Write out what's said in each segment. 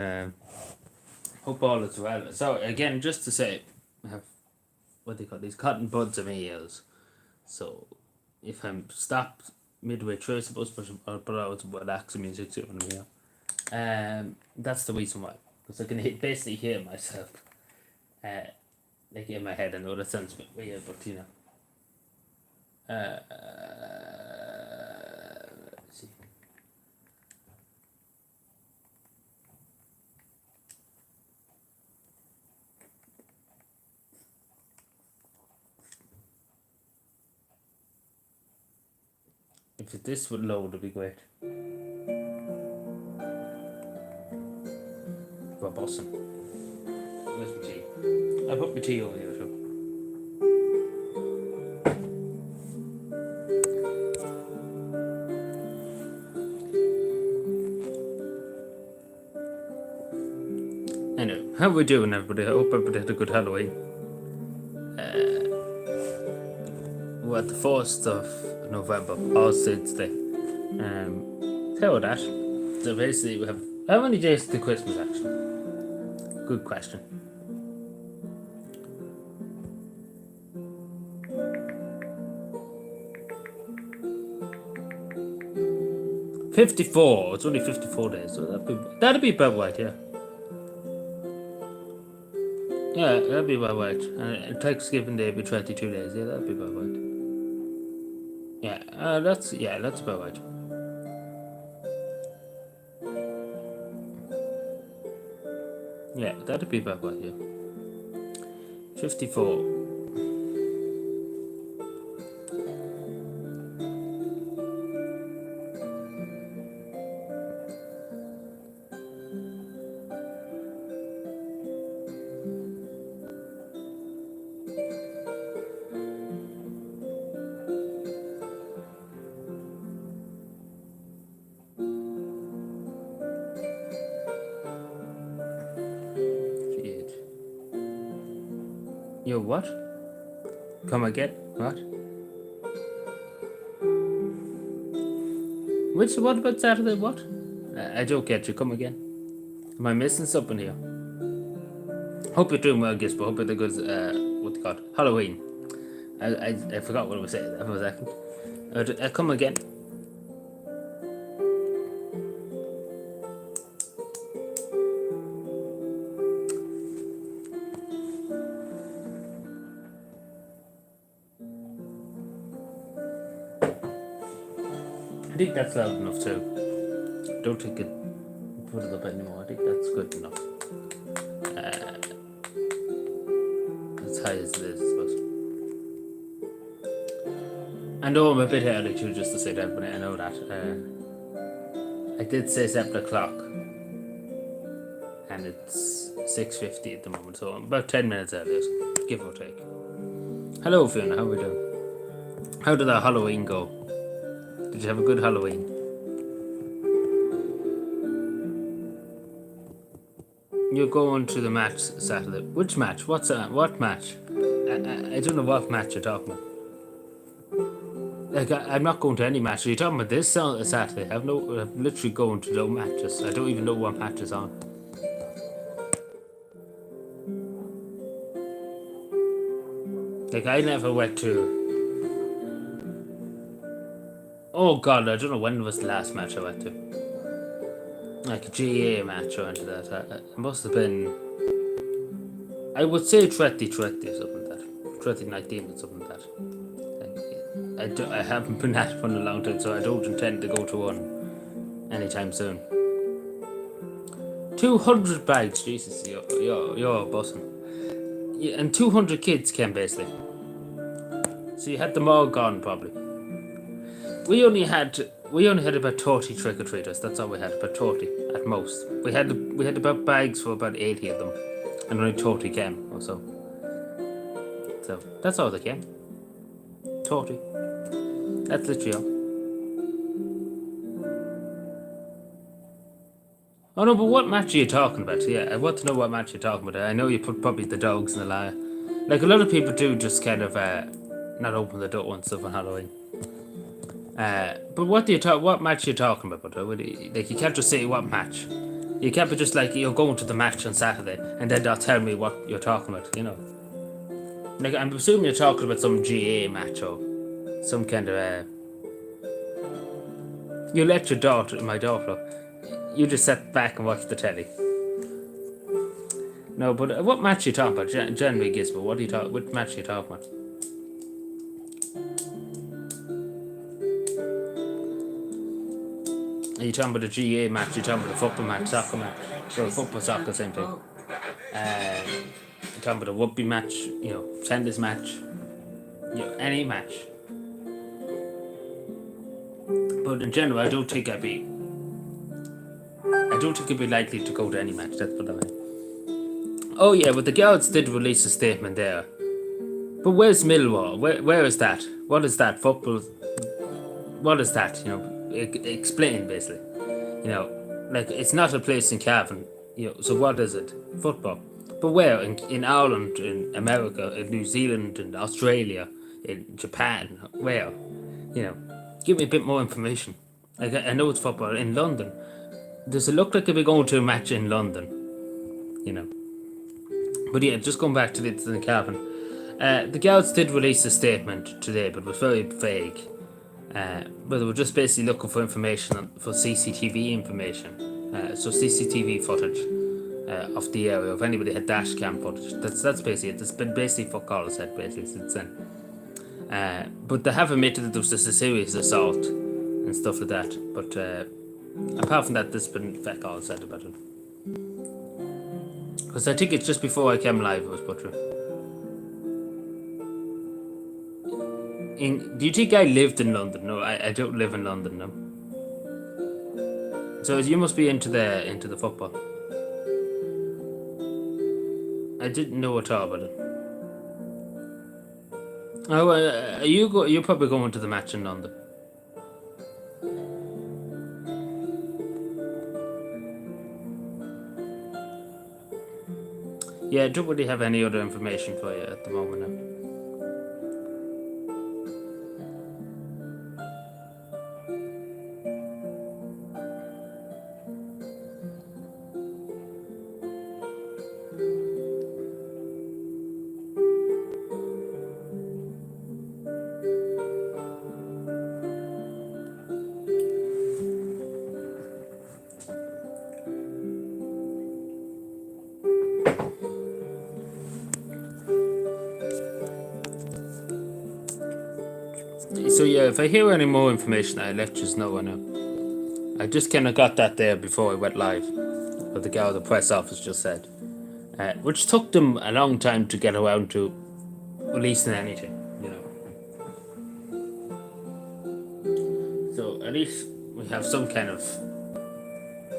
Hope all is well. So again, just to say, I have what they call these cotton buds of ears. So if I'm stopped midway through, I suppose, but I'll put out some relaxing music too when I'm here. That's the reason why, because I can basically hear myself, like in my head. I know that sounds a bit weird, but you know. Let's see. If this would load, it'd be great. We're bossing. Where's my tea? I put my tea over here too. Anyway, how are we doing, everybody? I hope everybody had a good Halloween. We're at the 1st of November, All Saints Day. Tell that. So basically, we have how many days to Christmas actually? Good question. $54. It's only 54 days, so that'd be about right, yeah. Yeah, that'd be about right. And Thanksgiving Day would be 22 days. Yeah, that'd be about right. Yeah, that's about right. Yeah, that'd be about right. Yeah, 54. Yo, what? Come again? What? What about Saturday? What? I don't get you. Come again? Am I missing something here? Hope you're doing well, Gisp. Hope you're good. What they call it? Halloween. I forgot what I was saying there for a second. Come again? I think that's loud enough too. Don't think it put it up anymore. I think that's good enough. As high as it is, I suppose. I know I'm a bit early too, just to say that, but I know that. I did say 7 o'clock, and it's 6:50 at the moment, so I'm about 10 minutes early, give or take. Hello, Fiona. How are we doing? How did our Halloween go? Did you have a good Halloween? You're going to the match Saturday. Which match? What's that? What match? I don't know what match you're talking about. Like, I'm not going to any match. Are you talking about this Saturday? I'm literally going to no matches. I don't even know what match is on. Like, I never went to... Oh god, I don't know when was the last match I went to. Like a GA match I went to that. It must have been... I would say 2020 or something like that. 2019 or something like that. I haven't been at one in a long time, so I don't intend to go to one anytime soon. 200 bags, Jesus, you're bussing. Yeah, and 200 kids came basically. So you had them all gone probably. We only had about 30 trick-or-treaters. That's all we had, about 30 at most. We had about bags for about 80 of them, and only 30 came or so. So that's all they came. 30. That's literally all. Oh no, but what match are you talking about? Yeah, I want to know what match you're talking about. I know you put probably the dogs in the lie. Like a lot of people do, just kind of not open the door and stuff on Halloween. But what match are you talking about? Like you can't just say what match. You can't be just like, you're going to the match on Saturday and then not tell me what you're talking about, Like, I'm assuming you're talking about some GA match or some kind of, you let my daughter, you just sit back and watch the telly. No, but what match are you talking about? Generally, Gizmo, what match are you talking about? Are you talking about the GA match? Are you talking about the football match, soccer match? So football, soccer, same thing. You're talking about a rugby match, tennis match, any match. But in general, I don't think I'd be likely to go to any match. That's what I mean. Oh yeah, but the Guards did release a statement there. But where's Millwall? Where is that? What is that? Football? What is that? Explain basically. Like it's not a place in Cavan. So what is it? Football. But where? In Ireland, in America, in New Zealand, in Australia, in Japan? Where? Give me a bit more information. Like I know it's football in London. Does it look like if we're going to a match in London? But yeah, just going back to the Cavan. The Guards did release a statement today, but it was very vague. But they were just basically looking for information for CCTV information. So CCTV footage of the area, if anybody had dash cam footage. That's basically it. It's been basically fuck all said basically since then. But they have admitted that there was a serious assault and stuff like that. But apart from that, there's been fuck all said about it. Because I think it's just before I came live it was put through. Do you think I lived in London? No, I don't live in London, no. So you must be into the football. I didn't know at all about it. Oh, you're probably going to the match in London. Yeah, I don't really have any other information for you at the moment now. So yeah, if I hear any more information, I'll let you know. I know. I just kind of got that there before I went live. What the guy at the press office just said. Which took them a long time to get around to releasing anything, So at least we have some kind of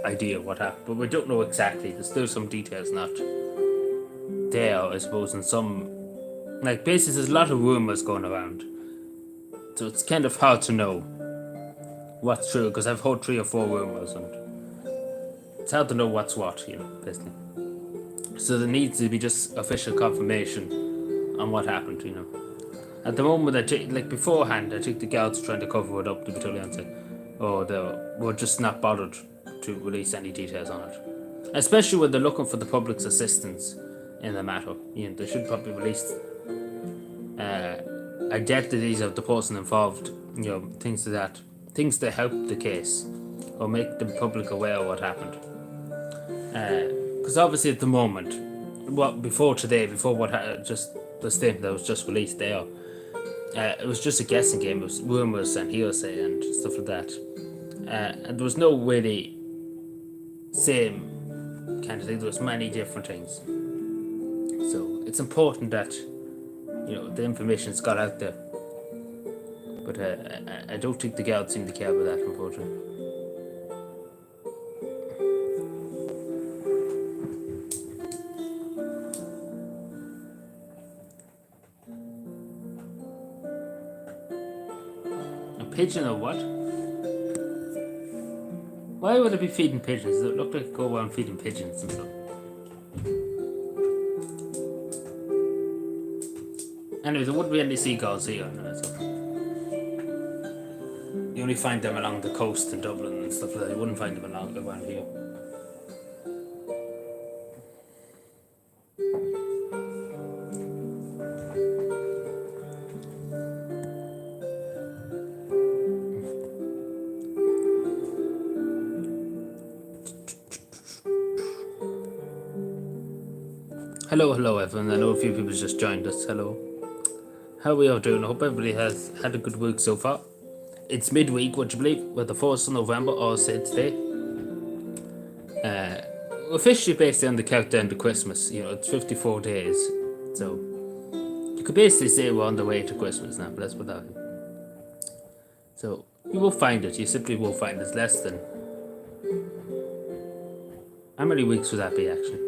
idea what happened, but we don't know exactly. There's still some details not there, I suppose, and some, like, basically there's a lot of rumours going around. So it's kind of hard to know what's true, because I've heard 3 or 4 rumours, and it's hard to know what's what, basically. So there needs to be just official confirmation on what happened, At the moment, like beforehand, I think the Guards trying to cover it up, to be totally honest. They were just not bothered to release any details on it. Especially when they're looking for the public's assistance in the matter. They should probably release identities of the person involved, things like that. Things that help the case or make the public aware of what happened. Because obviously at the moment, before just the statement that was just released there, it was just a guessing game. It was rumours and hearsay and stuff like that. And there was no really same kind of thing. There was many different things. So it's important that the information's got out there. But I don't think the Guards seem to care about that, unfortunately. A pigeon or what? Why would it be feeding pigeons? Does it look like go around feeding pigeons and stuff? Anyway, there wouldn't be any seagulls here. You only find them along the coast in Dublin and stuff like that. You wouldn't find them around here. Hello, everyone. I know a few people just joined us. Hello. How are we all doing? I hope everybody has had a good week so far. It's midweek, would you believe? We're the 1st of November, all said today. We're officially basically on the countdown to Christmas. It's 54 days. So, you could basically say we're on the way to Christmas now, but let's put that in. So, you will find it. You simply will find it. It's less than. How many weeks would that be, actually?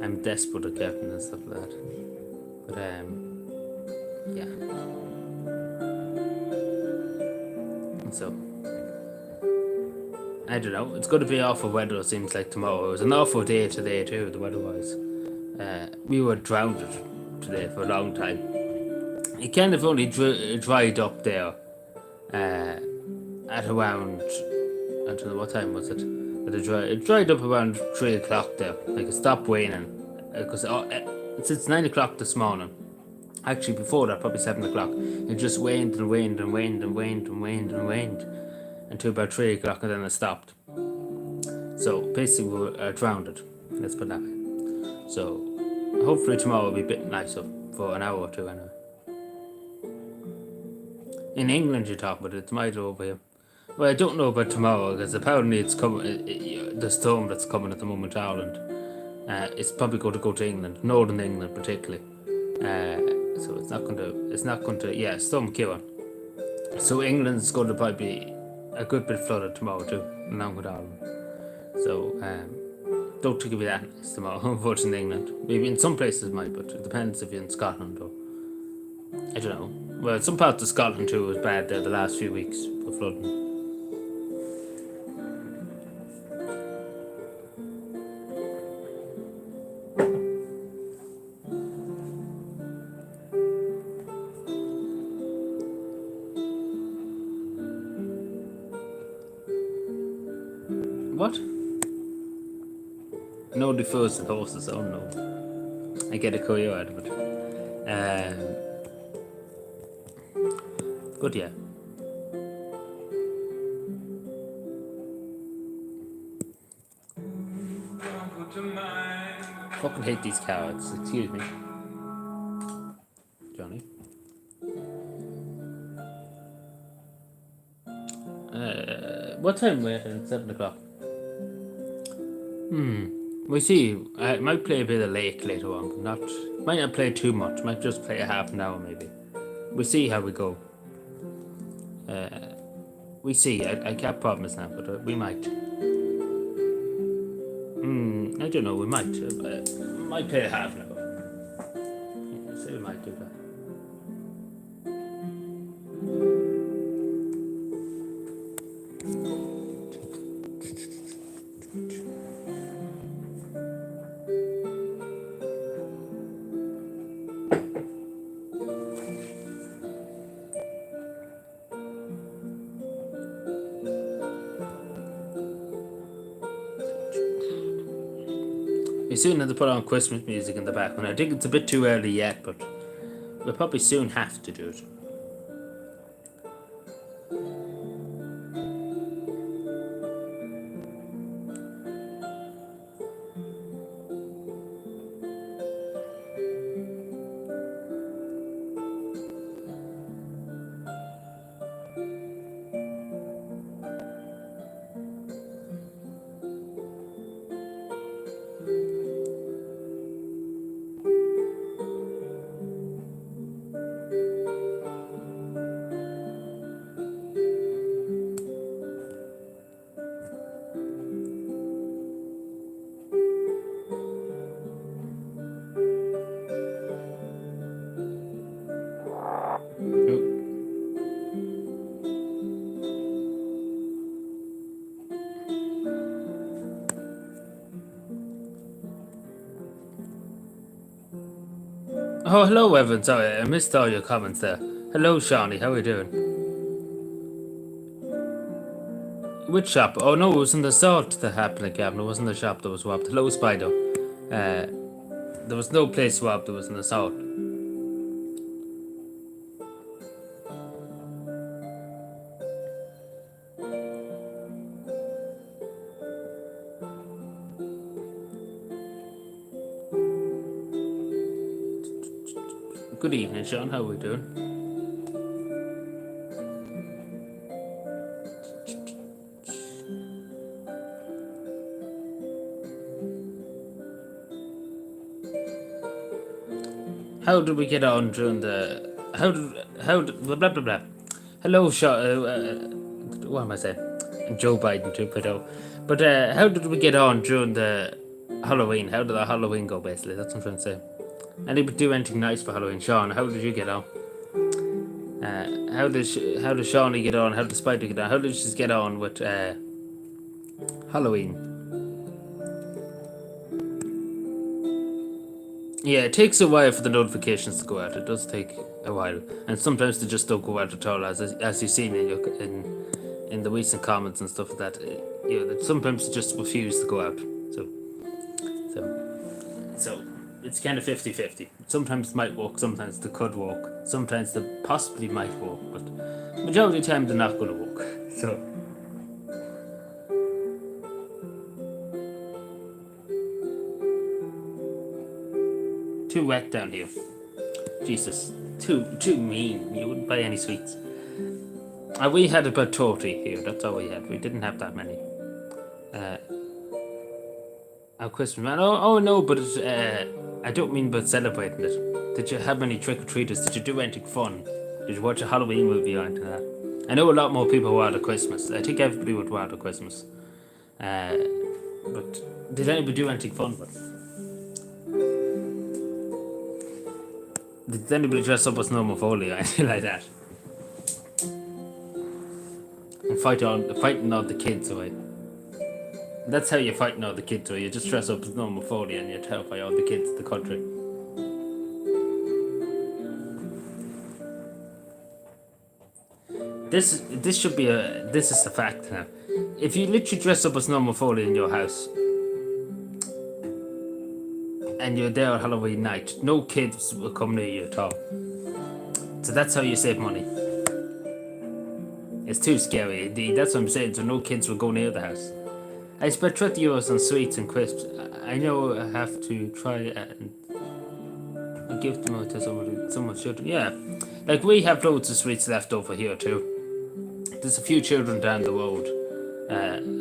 I'm desperate at counting and stuff like that. But, yeah. So, I don't know. It's going to be awful weather, it seems like, tomorrow. It was an awful day today, too, the weather-wise. We were drowned today for a long time. It kind of only dried up there at around, I don't know, what time was it? But it dried up around 3 o'clock there. Like, it stopped raining. Because since 9 o'clock this morning, actually before that, probably 7 o'clock, it just rained and rained and rained and rained and rained and rained until about 3 o'clock, and then it stopped. So basically we were drowned. Let's put that way. So hopefully tomorrow will be a bit nicer for an hour or two anyway. In England you talk about it, it's mighty over here. Well, I don't know about tomorrow because apparently it's coming. The storm that's coming at the moment to Ireland, it's probably going to go to England, Northern England particularly. So it's not going to. Yeah, Storm Cavan. So England's going to probably be a good bit flooded tomorrow too, along with Ireland. So don't think it'll be that nice tomorrow, unfortunately, in England. Maybe in some places it might, but it depends if you're in Scotland or I don't know. Well, some parts of Scotland too was bad there the last few weeks for flooding. What? No defers to horses, oh no. I get a career out of it. Good, yeah. Fucking hate these cowards, excuse me. Johnny. What time we're at? 7 o'clock. We see. I might play a bit of Lake later on, but might not play too much. Might just play a half an hour maybe. We see how we go. We see. I can't promise now, but we might. I don't know. We might. Might play a half an hour. Yeah, so we might do that. We soon have to put on Christmas music in the background. I think it's a bit too early yet, but we'll probably soon have to do it. Oh, hello, Evan. Sorry, I missed all your comments there. Hello, Shawnee. How are you doing? Which shop? Oh, no, it was in the salt that happened at Gavin. It wasn't the shop that was robbed. Hello, Spider. There was no place robbed. It was in the salt. Good evening, Sean. How are we doing? How did we get on during the? How did blah blah blah blah. Hello, Sean. What am I saying? Joe Biden too, but how did we get on during the Halloween? How did the Halloween go? Basically, that's what I'm trying to say. Anybody do anything nice for Halloween? Sean, how did you get on? How did Shawnee get on? How did Spider get on? How did she get on with Halloween? Yeah, it takes a while for the notifications to go out. It does take a while, and sometimes they just don't go out at all, as you've seen in the recent comments and stuff like that. Sometimes they just refuse to go out. So it's kind of 50-50. Sometimes it might work, sometimes they could work, sometimes they possibly might work, but majority of the time they're not going to work. So. Too wet down here. Jesus. Too mean. You wouldn't buy any sweets. We had about 30 here. That's all we had. We didn't have that many. Our Christmas man. Oh no, but I don't mean about celebrating it. Did you have any trick-or-treaters? Did you do anything fun? Did you watch a Halloween movie or anything like that? I know a lot more people were out at Christmas. I think everybody would go out at Christmas. But did anybody do anything fun? Did anybody dress up as normal Foley or anything like that? And fighting all the kids away. That's how you're fighting all the kids away. You just dress up as normal Foley and you terrify all the kids in the country. This is a fact now. If you literally dress up as normal Foley in your house and you're there on Halloween night, no kids will come near you at all. So that's how you save money. It's too scary indeed. That's what I'm saying. So no kids will go near the house. I spent €30 on sweets and crisps. I know I have to try and give them out to someone's children. Yeah, like we have loads of sweets left over here too. There's a few children down the road.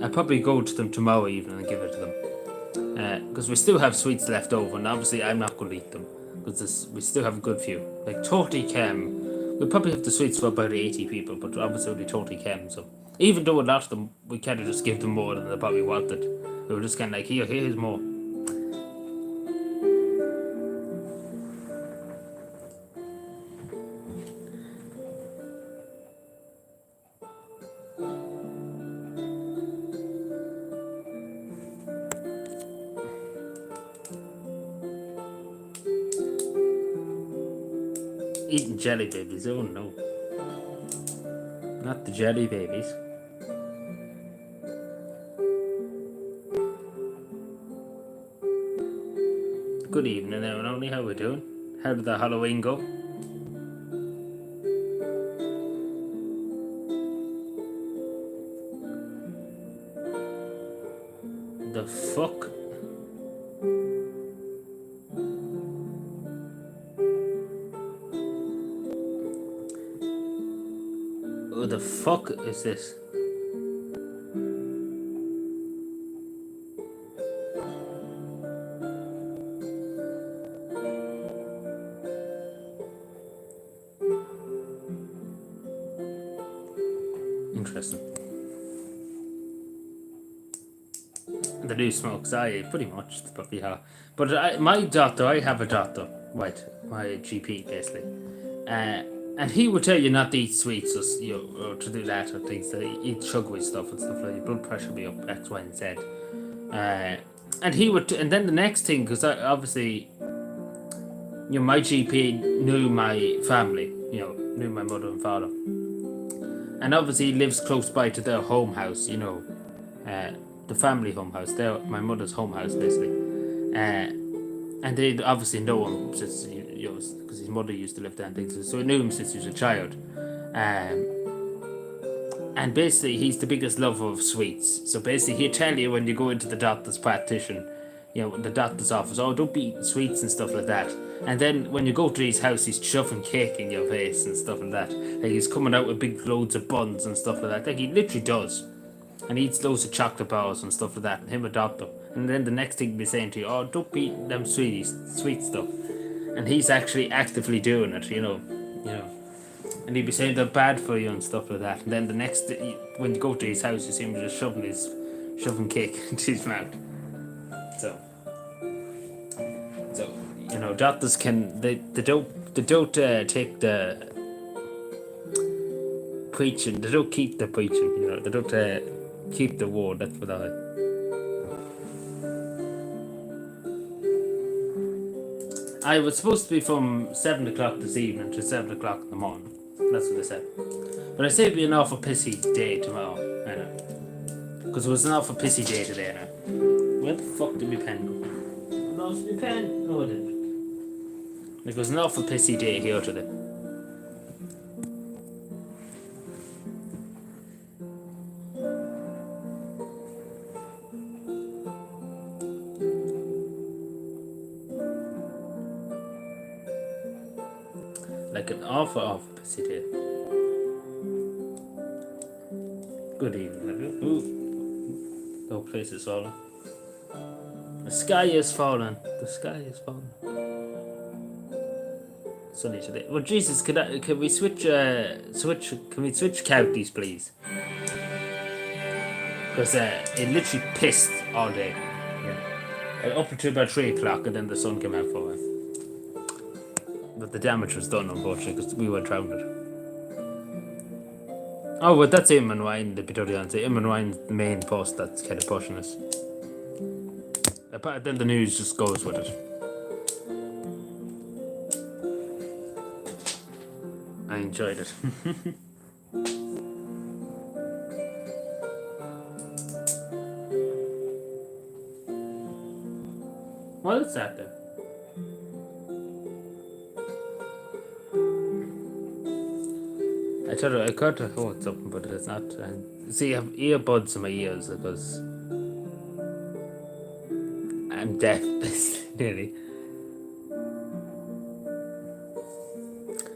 I'll probably go to them tomorrow evening and give it to them. Because we still have sweets left over, and obviously I'm not going to eat them because we still have a good few. Like 30 chem. We probably have the sweets for about 80 people, but obviously only 30 chem. So even though a lot of them, we kind of just give them more than they probably wanted. We were just kind of like, here's more. Eating jelly babies, oh no. Not the jelly babies. Good evening, everyone. How we doing? How did the Halloween go? The fuck? What the fuck is this? Interesting. The new smokes, pretty much, probably have. But I have a doctor, right? My GP, basically. And he would tell you not to eat sweets or to do that or things, to eat sugary stuff and stuff like that. Your blood pressure will be up X, Y, and Z. And he would, and then the next thing, because obviously, my GP knew my family, knew my mother and father. And obviously he lives close by to their home house, the family home house, my mother's home house, basically. And they obviously know him since, because his mother used to live there and things, so he knew him since he was a child. And basically, he's the biggest lover of sweets. So basically, he'll tell you when you go into the doctor's practitioner, the doctor's office. Oh, don't be eating sweets and stuff like that. And then when you go to his house, he's shoving cake in your face and stuff like that. Like he's coming out with big loads of buns and stuff like that. Like he literally does. And he eats loads of chocolate bars and stuff like that. And him a doctor. And then the next thing he'll be saying to you, oh, don't be eating them sweet stuff. And he's actually actively doing it, you know. And he'd be saying they're bad for you and stuff like that. And then the next, when you go to his house, you see him just shoving cake into his mouth. So doctors they don't take the preaching. They don't keep the preaching. They don't keep the word. That's what I was supposed to be from 7 o'clock this evening to 7 o'clock in the morning. That's what they said. But I say it'd be an awful pissy day tomorrow. I know. Because it was an awful pissy day today now. Where the fuck did my pen go? I lost my pen. No, I didn't. It was an awful pissy day here today. Like an awful pissy day. Good evening, everyone. Ooh. No place is falling. The sky is falling. The sky is falling. Sunny today. Well, Jesus, can we switch? Can we switch counties, please? Because it literally pissed all day. Yeah. Up until about 3 o'clock, and then the sun came out for a while. But the damage was done, unfortunately, because we were drowned. Oh, but that's Imran Wine, the Pitodian. Imran Wine's the main post that's kind of pushing us. Then the news just goes with it. I enjoyed it. What is that then? I got to hold something, but it's not. See, I have earbuds in my ears because I'm deaf, nearly.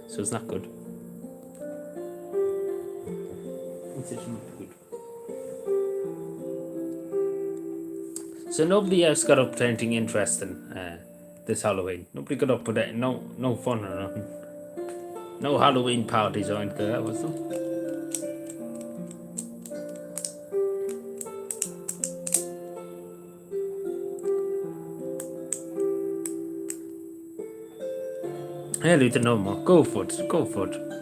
So it's not good. It's not good. So nobody else got up to anything interesting this Halloween. Nobody got up with it. No fun or nothing. No Halloween parties or anything like that, was there? Hell, you don't know more. Go for it.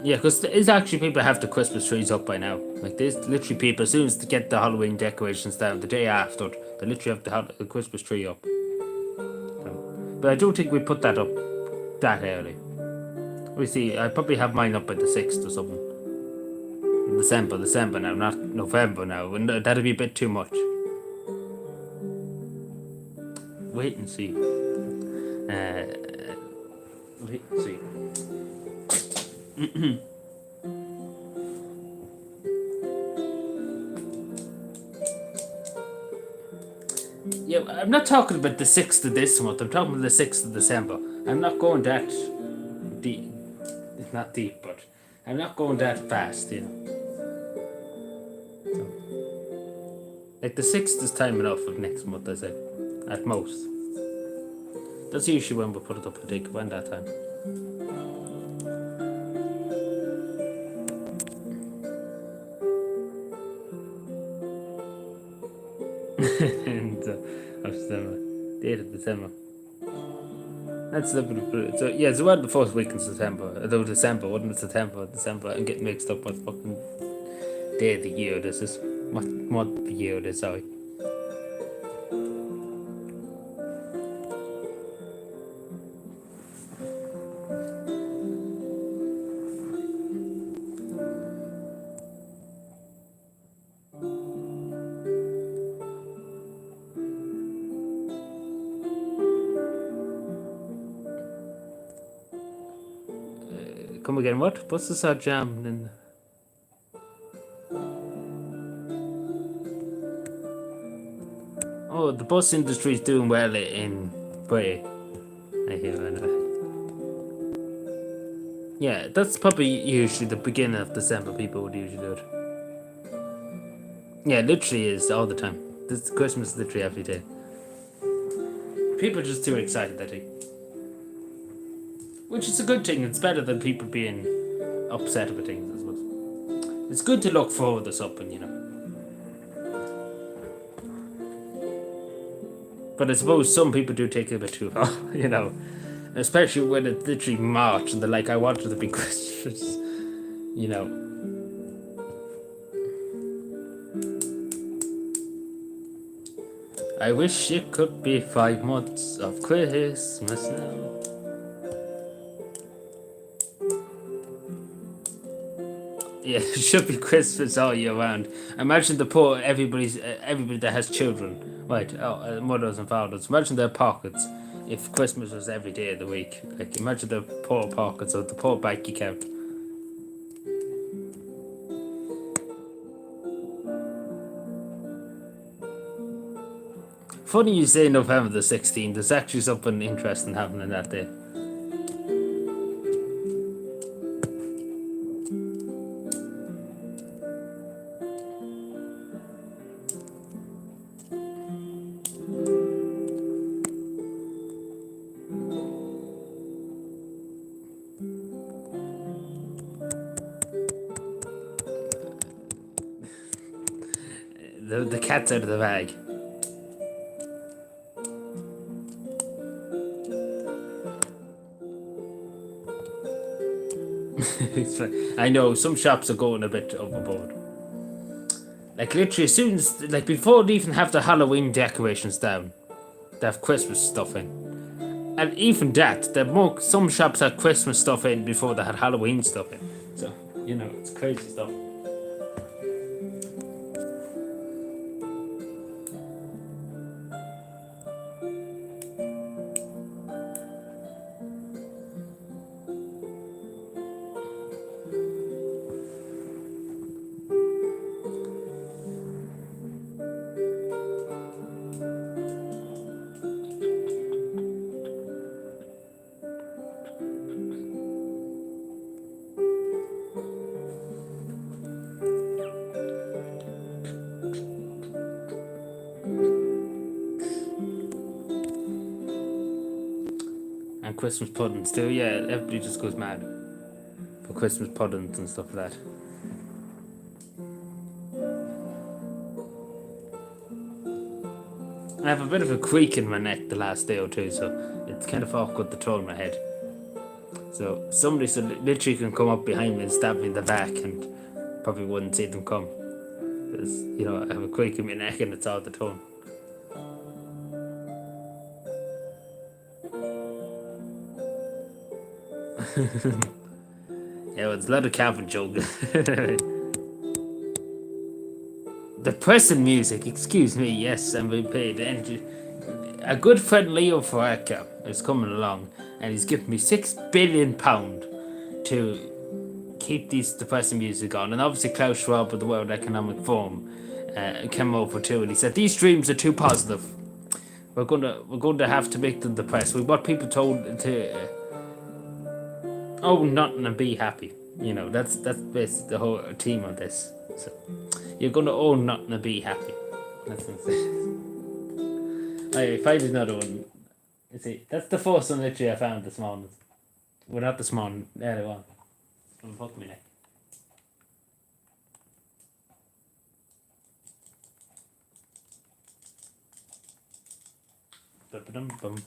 Yeah, because there's actually people have the Christmas trees up by now. Like, there's literally people, as soon as they get the Halloween decorations down, the day after, they literally have the Christmas tree up. But I don't think we put that up that early. We see, I probably have mine up by the 6th or something. December now, not November now. That'd be a bit too much. Wait and see. Wait and see. Yeah, I'm not talking about the 6th of this month. I'm talking about the 6th of December. I'm not going that deep. It's not deep, but I'm not going that fast, So, like the 6th is time enough of next month, I say, at most. That's usually when we put it up for dig, when that time. And December, 8th of December. That's a little bit. So yeah, it's around the first week in September. Though December, wasn't it September? December. I'm getting mixed up what fucking day of the year this is. What year it is? Sorry. Come again, what? What's this jam in? Oh, know, the bus industry is doing well in Bray. I hear anyway. Yeah, that's probably usually the beginning of December. People would usually do it. Yeah, it literally is all the time. This Christmas is literally every day. People are just too excited, I think. Which is a good thing. It's better than people being upset about things, I suppose. It's good to look forward to something, you know. But I suppose some people do take it a bit too far, you know. Especially when it's literally March and they're like, I want it to be Christmas, you know. I wish it could be 5 months of Christmas now. Yeah, it should be Christmas all year round. Imagine the poor everybody that has children, right? Mothers and fathers. Imagine their pockets if Christmas was every day of the week. Like, imagine the poor pockets of the poor bank account. Funny you say November the 16th. There's actually something interesting happening that day. The cat's out of the bag. I know some shops are going a bit overboard. Like literally, as soon as before they even have the Halloween decorations down, they have Christmas stuff in. And even that, some shops had Christmas stuff in before they had Halloween stuff in. So, you know, it's crazy stuff. And Christmas puddings too, yeah, everybody just goes mad for Christmas puddings and stuff like that. I have a bit of a creak in my neck the last day or two, so it's kind of awkward to turn my head. So somebody literally can come up behind me and stab me in the back and probably wouldn't see them come. Because, you know, I have a creak in my neck and it's all the tone. Yeah, well, it's a lot of Cavan joking. Depressing music, excuse me, yes, I'm being paid. And a good friend Leo Faraka is coming along and he's giving me £6 billion to keep these depressing music on. And obviously Klaus Schwab of the World Economic Forum came over too and he said these streams are too positive. We're going to have to make them depressed. We want people told to own nothing and be happy. You know, that's basically the whole theme of this. So you're going to own nothing and be happy. That's what it says. I find another one. You see, that's the first one literally I found this morning. Well, not this morning, earlier on. I'm fucking me neck. Bum.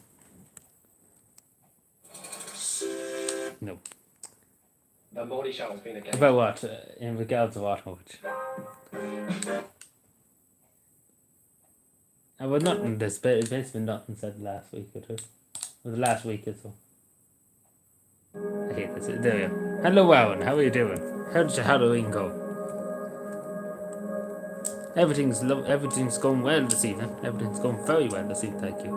No. The Morty Show has been a game. About what? In regards to what? Well, nothing. There's basically nothing said last week or two. Or the last week or so. I hate this. There we go. Hello, Owen. How are you doing? How did your Halloween go? Everything's going well this evening. Everything's going very well this evening. Thank you.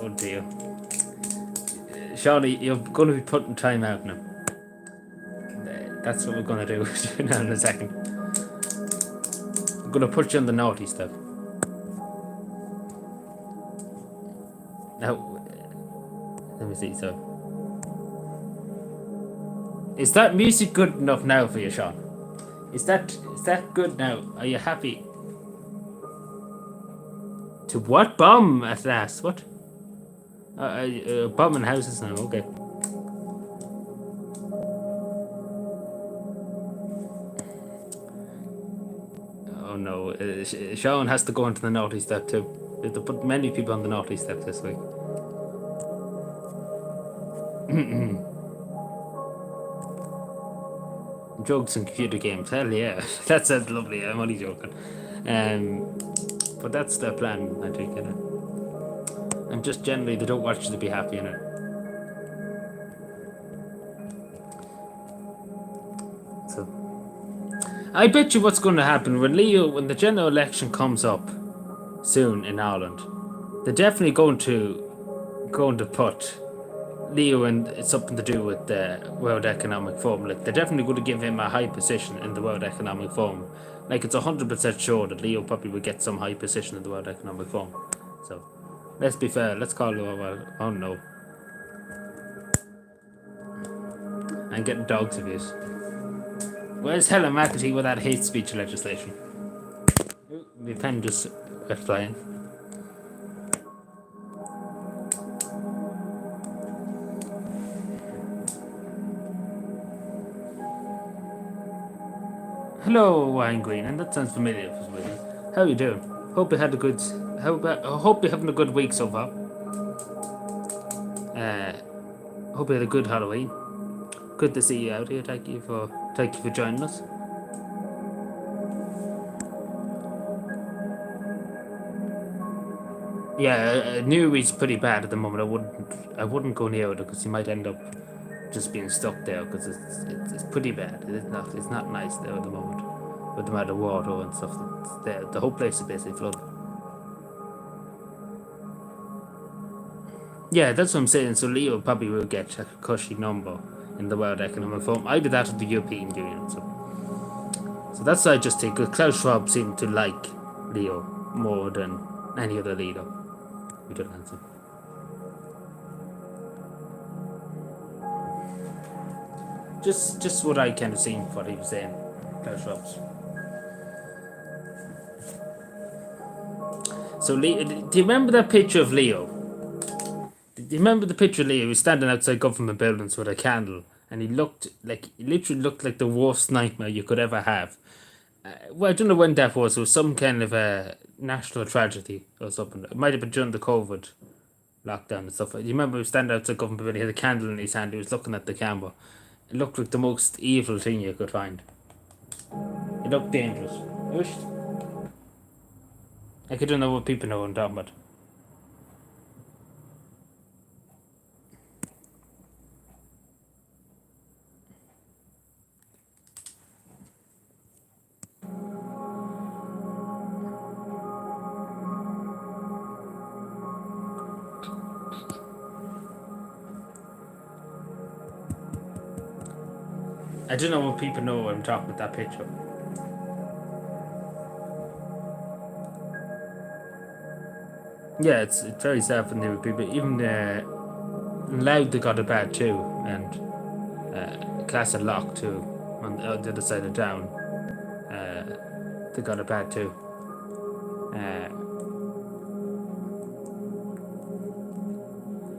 Oh dear. Shawnee, you're going to be putting time out now. That's what we're going to do now in a second. gonna put you on the naughty step. Now, let me see. So, is that music good enough now for you, Sean? Is that good now? Are you happy? To what bomb at last? What? Bombing houses now. Okay. Oh no, Sean has to go into the naughty step too. They have to put many people on the naughty step this week. Drugs and computer games. Hell yeah, that sounds lovely. I'm only joking. But that's their plan, I think. And just generally, they don't watch you to be happy in it. So, I bet you what's going to happen when the general election comes up soon in Ireland, they're definitely going to put Leo in something to do with the World Economic Forum. Like, they're definitely going to give him a high position in the World Economic Forum. Like, it's 100% sure that Leo probably will get some high position in the World Economic Forum. So, let's be fair. Let's call Leo. Well, oh no, I'm getting dogs abuse. Where's Helen McAtee with that hate speech legislation? My pen just went flying. Hello, Wine Green, and that sounds familiar. How are you doing? Hope you had a good. Hope you're having a good week so far. Hope you had a good Halloween. Good to see you out here. Thank you for joining us. Yeah, Newry's pretty bad at the moment. I wouldn't go near it because you might end up just being stuck there because it's pretty bad. It's not nice there at the moment with the amount of water and stuff that's there. The whole place is basically flooded. Yeah, that's what I'm saying. So Leo probably will get a cushy number in the World Economic Forum. Either that or the European Union. So that's what I just think. Klaus Schwab seemed to like Leo more than any other leader. We don't answer. Just what I kind of seen what he was saying, Klaus Schwab's. So Leo, do you remember that picture of Leo? Do you remember the picture of Leo? He was standing outside government buildings with a candle, and he literally looked like the worst nightmare you could ever have. Well, I don't know when that was. It was some kind of a national tragedy or something. It might have been during the COVID lockdown and stuff. You remember he was standing outside government building, he had a candle in his hand, he was looking at the camera. It looked like the most evil thing you could find. It looked dangerous. I don't know what people know what I'm talking about. I don't know what people know what I'm talking about that picture. Yeah, it's very sad for new people. Even Loud they got it bad too, and Class and Lock too, on the other side of town. They got it bad too.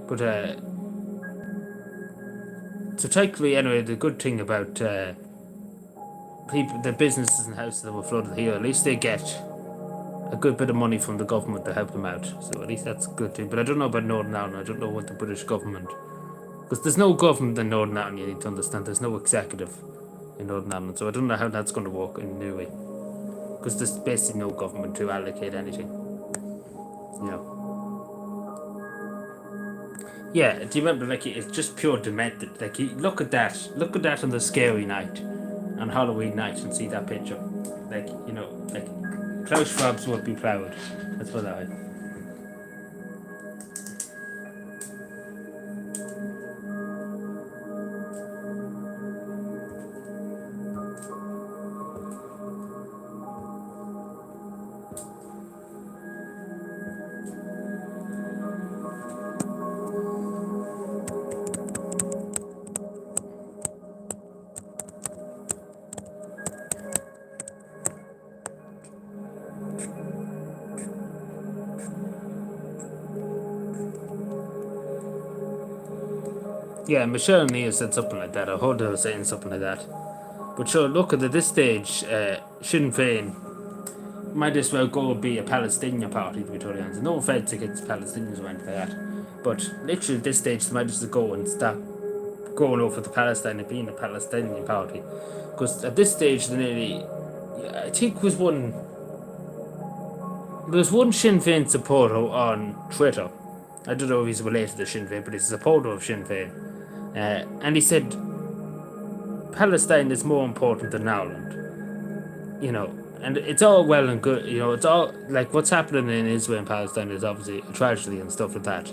But so technically, anyway, the good thing about people, the businesses and houses that were flooded here, at least they get a good bit of money from the government to help them out. So at least that's a good thing. But I don't know about Northern Ireland. I don't know what the British government, because there's no government in Northern Ireland. You need to understand. There's no executive in Northern Ireland, so I don't know how that's going to work in Newry, because there's basically no government to allocate anything. You know. Yeah, do you remember? Like, it's just pure demented. Like, look at that on the scary night, on Halloween night, and see that picture. Like, like Klaus Schwab's would be proud. That's what I. Yeah, Michelle O'Neill said something like that. I heard her saying something like that. But sure, look at this stage, Sinn Féin might as well go be a Palestinian party, to be totally honest. No offense against Palestinians or anything like that. But literally at this stage, they might as well go and stop going over to Palestine and being a Palestinian party. Because at this stage, I think there was one Sinn Féin supporter on Twitter. I don't know if he's related to Sinn Féin, but he's a supporter of Sinn Féin. And he said Palestine is more important than Ireland, and it's all well and good, it's all like what's happening in Israel and Palestine is obviously a tragedy and stuff like that.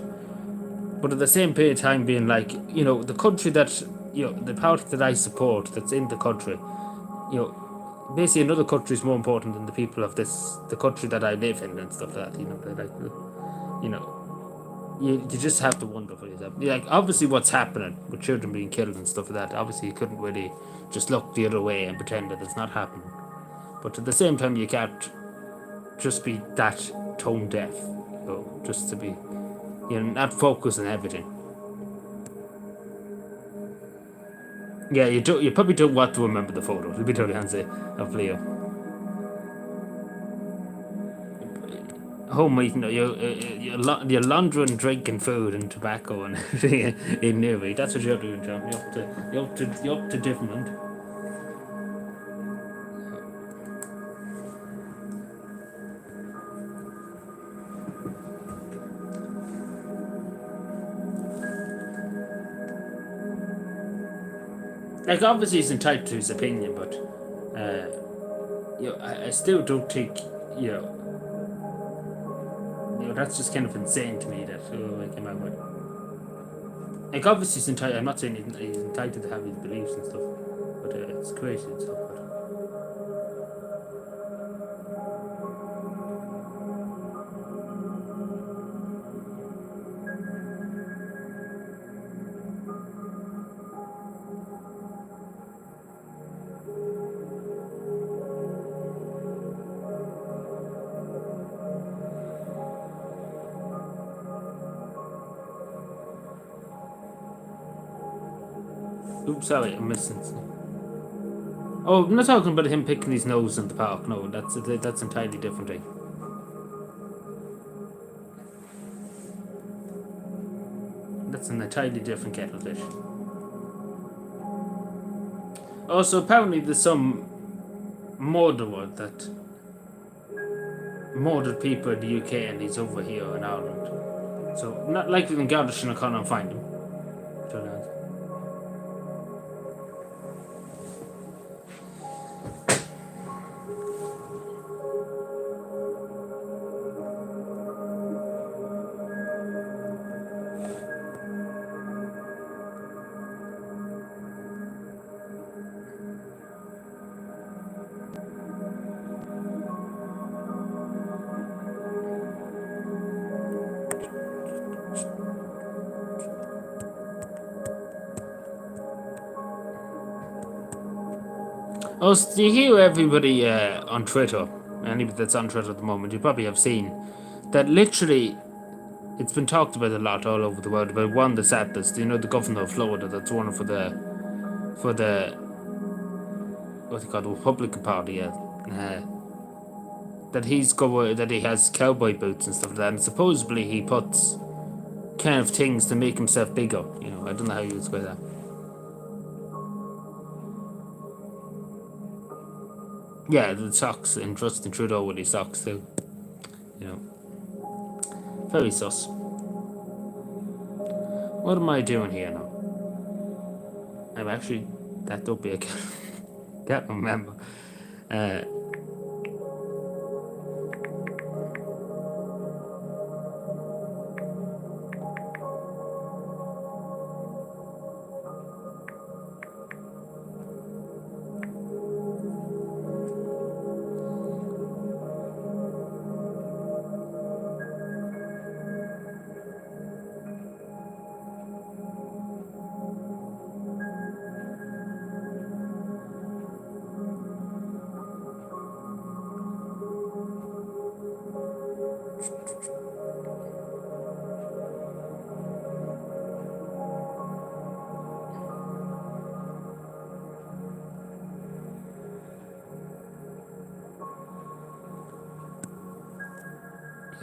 But at the same period of time, being like, the country that, the party that I support that's in the country, basically another country is more important than the people of the country that I live in and stuff like that, they're like, you know, you just have to wonder for yourself. Like, obviously, what's happening with children being killed and stuff like that, obviously, you couldn't really just look the other way and pretend that it's not happening. But at the same time, you can't just be that tone deaf, just to be, not focus on everything. Yeah, you probably don't want to remember the photos. You'll be totally honest of Leo. Home eating, you're laundering, drinking food and tobacco and everything in Newry. That's what you're doing, John. You're up to different. Like, obviously he's entitled to his opinion, but I still don't think that's just kind of insane to me that I came out with. Like, obviously he's entitled. I'm not saying he's entitled to have his beliefs and stuff, but it's crazy and stuff. Oops, sorry, I'm missing. Oh, I'm not talking about him picking his nose in the park. No, that's entirely different thing. That's an entirely different kettle of fish. Also, apparently there's some murderer that murdered people in the UK and he's over here in Ireland. So, not likely in Gardaí and O'Connor and find him. Oh, so do you hear everybody on Twitter, anybody that's on Twitter at the moment, you probably have seen that literally it's been talked about a lot all over the world about Ron DeSantis, the governor of Florida that's running for the what they call the Republican Party, that he has cowboy boots and stuff like that, and supposedly he puts kind of things to make himself bigger. I don't know how you would explain that. Yeah, the socks and Justin Trudeau with his socks too. Very sus. What am I doing here now? I'm actually that dopey. I can't remember.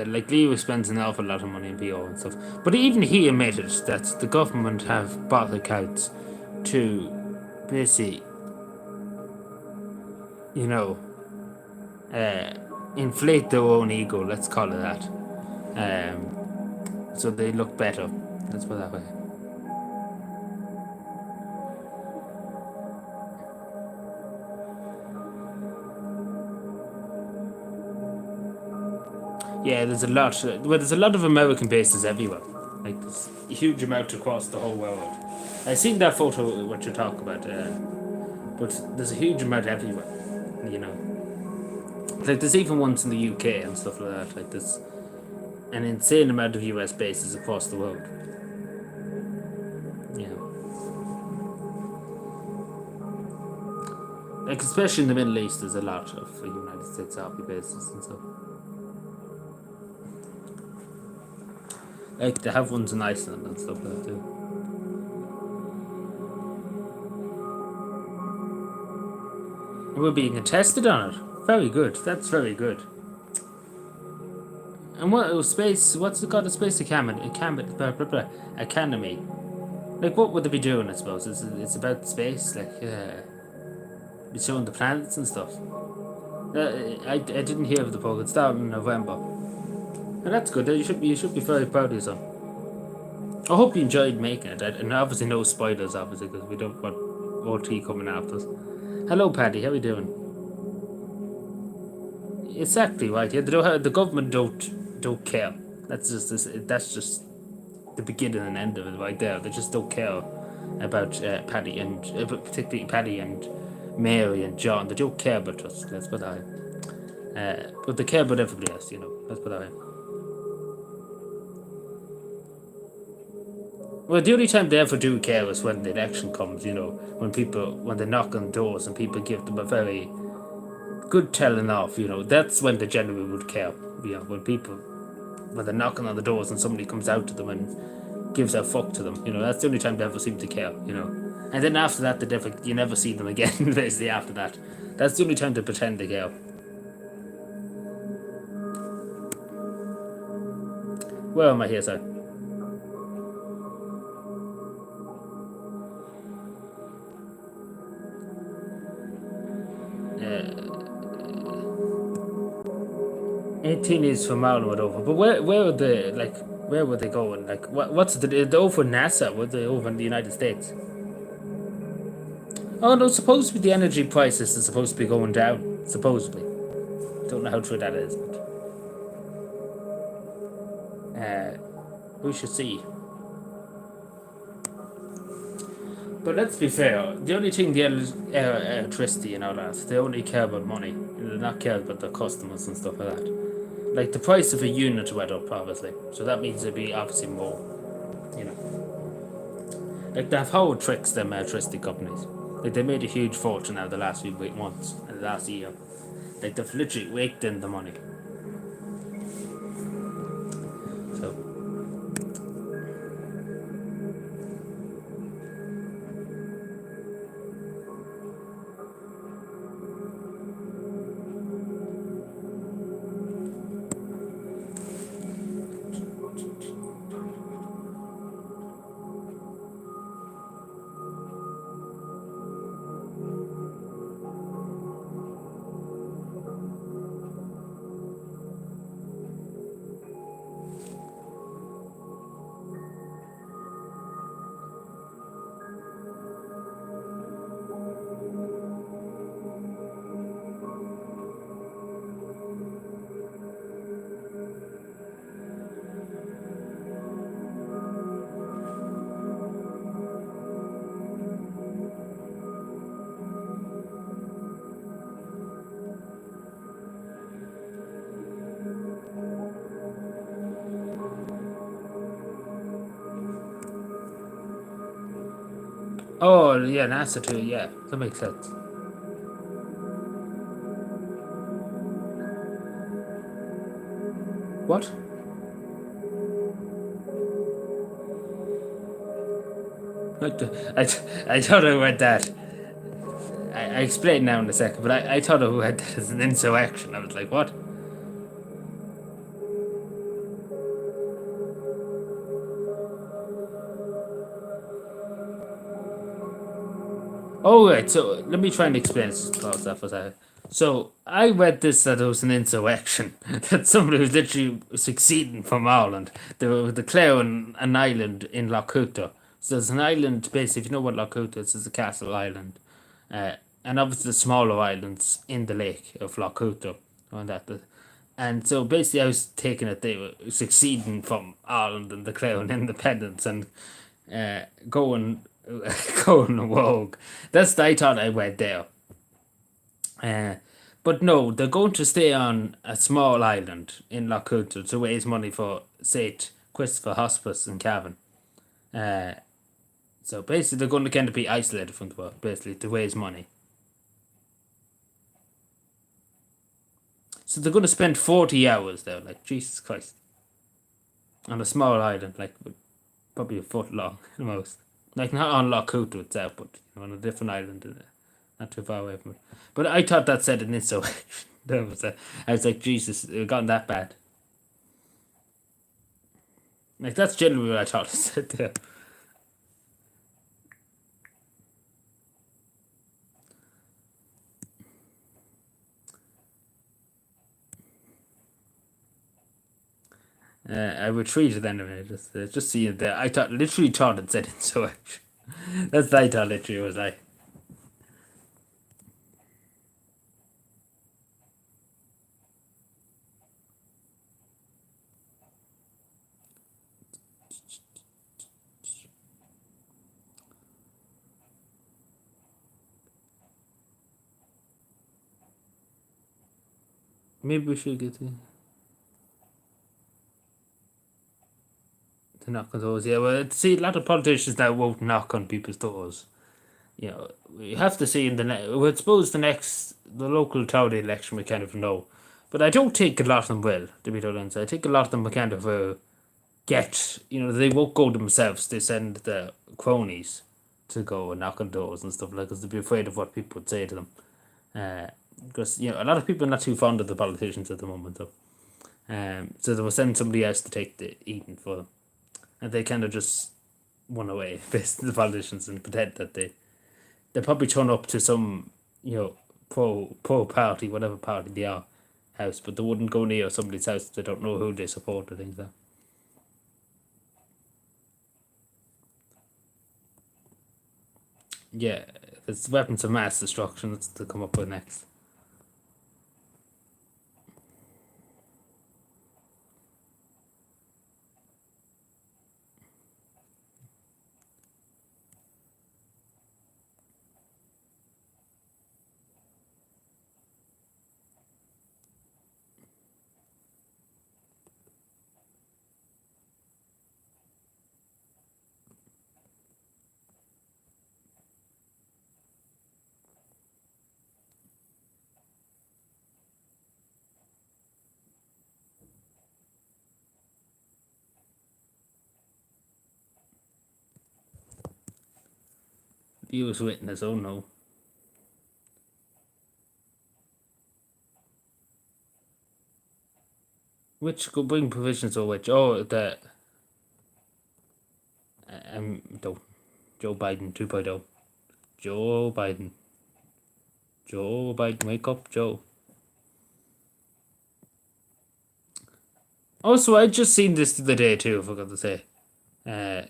Like Leo spends an awful lot of money in PO and stuff. But even he admitted that the government have bought accounts to basically, you know, inflate their own ego. Let's call it that. So they look better. Let's put it that way. Yeah, there's a lot. Well, there's a lot of American bases everywhere. Like there's a huge amount across the whole world. I seen that photo what you're talking about, but there's a huge amount everywhere. You know, like there's even ones in the UK and stuff like that. Like there's an insane amount of US bases across the world. You know, like especially in the Middle East, there's a lot of United States Army bases and stuff. Like they have ones in Iceland and stuff like that too. We're being contested on it. Very good. That's very good. And what space? What's it called? The Space Academy. Academy. Like, what would they be doing? I suppose it's about space. Like, be showing the planets and stuff. I didn't hear of the program. It started in November, and that's good. You should be very proud of yourself. I hope you enjoyed making it, and obviously no spoilers, obviously, because we don't want OT coming after us. Hello, Paddy. How are you doing? Exactly right. Yeah, the government don't care. That's just the beginning and end of it right there. They just don't care about Paddy and particularly Paddy and Mary and John. They don't care about us. Let's put that way. But they care about everybody else. You know. Let's put that way. Well, the only time they ever do care is when the election comes. You know, when they knock on doors and people give them a very good telling off. You know, that's when they generally would care. You know, when they're knocking on the doors and somebody comes out to them and gives a fuck to them. You know, that's the only time they ever seem to care. You know, and then after that, you never see them again. Basically, after that, that's the only time they pretend they care. Where am I here, sir? Uh, 18 is from Ireland over, but where are they? Like, where were they going? Like, what's the over NASA? Were they over in the United States? Oh no, supposed to be the energy prices are supposed to be going down. Supposedly, don't know how true that is, but we should see. But let's be fair, the only thing the electricity and all that, they only care about money. They not care about their customers and stuff like that. Like the price of a unit went up, obviously, so that means there'd be obviously more. You know, like they have how it tricks them electricity companies. Like they made a huge fortune out of the last few months and the last year. Like they've literally raked in the money. So. Oh yeah, NASA too. Yeah, that makes sense. What? I thought I read that. I explain now in a second, but I thought I read that as an insurrection. I was like, what? Oh, right. So let me try and explain this stuff for a second. So I read this that it was an insurrection, that somebody was literally succeeding from Ireland. They were declaring an island in Lough. So there's an island, basically, if you know what Lough is, it's a castle island. Uh, and obviously the smaller islands in the lake of Lough on that. And so basically I was taking it they were succeeding from Ireland and declaring independence and going going rogue. That's I thought I went there. Uh, but no, they're going to stay on a small island in Lough to raise money for St. Christopher Hospice in Cavan. Uh, so basically, they're going to kind of be isolated from the world, basically, to raise money. So they're going to spend 40 hours there, like, Jesus Christ. On a small island, like, probably a foot long, at most. Like, not on Lough itself, but on a different island, not too far away from it. But I thought that said an insurrection. I was like, Jesus, it gotten that bad. Like, that's generally what I thought it said there. I retreated anyway, just seeing it there. I literally thought it said insurrection. That's what I thought literally was like. Maybe we should get to knock on doors. Yeah, well, see, a lot of politicians now won't knock on people's doors. You know, we have to see in the well, I suppose the local town election we kind of know, but I don't think a lot of them will. To be honest, I think a lot of them will kind of get. They won't go themselves. They send the cronies to go and knock on doors and stuff like, because they'd be afraid of what people would say to them. Because a lot of people are not too fond of the politicians at the moment, though. So they will send somebody else to take the eating for them, and they kind of just run away, basically, the politicians, and pretend that they probably turn up to some pro party, whatever party they are, house, but they wouldn't go near somebody's house if they don't know who they support or things like that. Yeah, it's weapons of mass destruction that's to come up with next. Viewers witness, oh no. Which could bring provisions or which? Oh, the no, Joe Biden 2.0. Joe Biden. Joe Biden, wake up, Joe. Also, I just seen this the other day too. I forgot to say. Uh,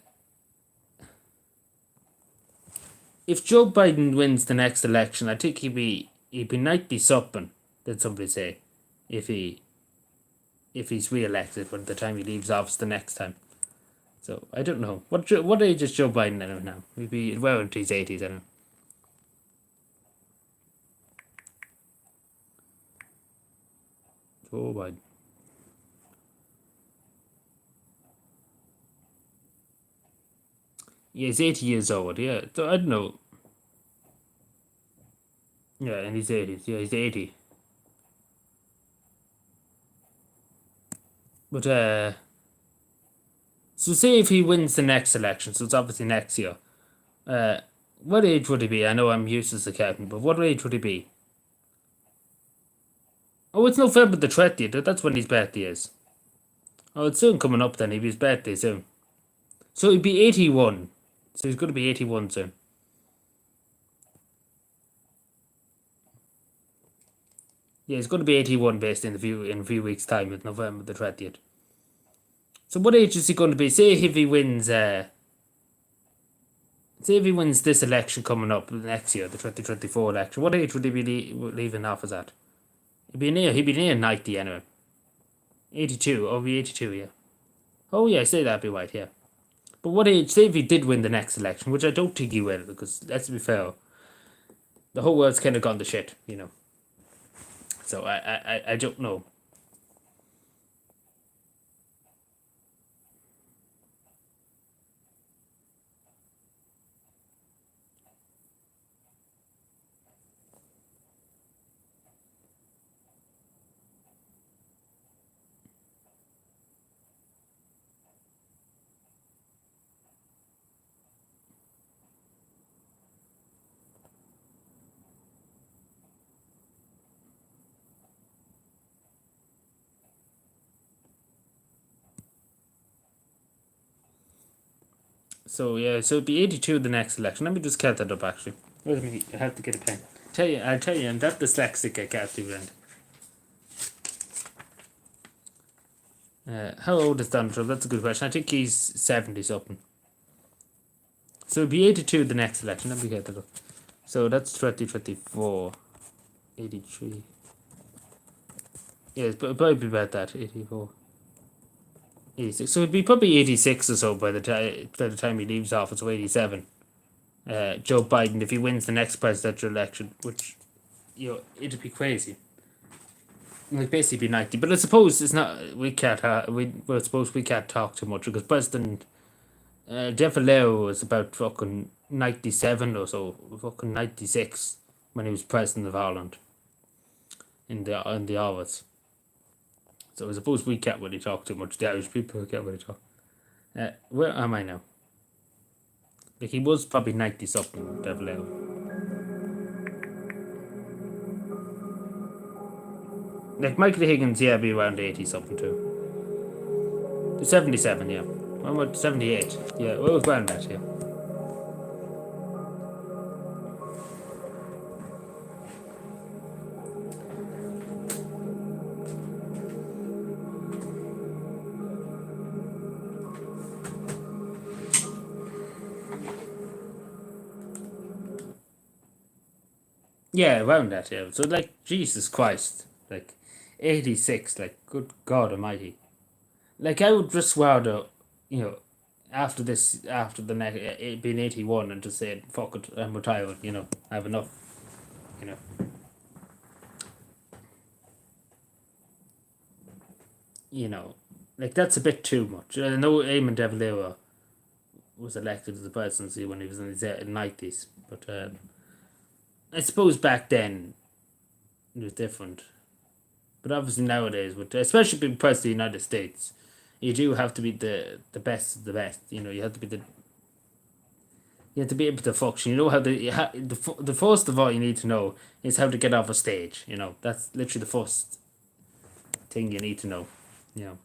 if Joe Biden wins the next election, I think he'd be nightly supping. Did somebody say, if he's re-elected by the time he leaves office the next time. So I don't know what age is Joe Biden now? Maybe well into his 80s. I don't know. Joe Biden. Yeah, he's 80 years old. Yeah, so I don't know. Yeah, in his 80s. Yeah, he's 80. But so say if he wins the next election, so it's obviously next year. Uh, what age would he be? I know I'm useless accountant, but what age would he be? Oh, it's November the 20th. That's when his birthday is. Oh, it's soon coming up then. He'll be his birthday soon. So he'd be 81. So he's going to be 81 soon. Yeah, it's going to be 81 based in a few weeks' time, with November the 20th. So what age is he going to be? Say if he wins. Say if he wins this election coming up next year, the 2024 election. What age would he be leaving office at? He'd be near 90 anyway. 82. Oh, be 82. Yeah. Oh yeah, I say that'd be right. Yeah. But what age? Say if he did win the next election, which I don't think he will, because let's be fair, the whole world's kind of gone to shit, So I don't know. So yeah, so it'd be 82 the next election. Let me just count that up actually. Wait a minute, I have to get a pen. I'll tell you, I'm that dyslexic I can't do that. How old is Donald Trump? That's a good question. I think he's 70 something. So it'd be 82 the next election. Let me get that up. So that's 2024. 83. Yeah, it's probably about that. 84. 86. So it'd be probably 86 or so by the time he leaves office, or 87. Joe Biden, if he wins the next presidential election, which, it'd be crazy. Like basically be 90. But I suppose it's not, we can't, suppose we can't talk too much, because President Jeff Valero was about fucking 97 or so, fucking 96 when he was president of Ireland in the Hours. So I suppose we can't really talk too much. The Irish people can't really talk. Where am I now? Like he was probably 90 something, Jeff Valero. Like Michael Higgins, yeah, be around 80 something too. 77, yeah. What about 78? Yeah, well, around that, yeah. Yeah, around that, yeah. So, like, Jesus Christ. Like, 86, like, good God Almighty. Like, I would just rather, after the next, it being 81, and just say, fuck it, I'm retired, I have enough, you know. Like, that's a bit too much. I know Eamon De Valera was elected to the presidency when he was in his 90s, but I suppose back then it was different. But obviously nowadays, especially being president of the United States, you do have to be the best of the best. You have to be you have to be able to function. You know how the first of all you need to know is how to get off a stage. That's literally the first thing you need to know. You know.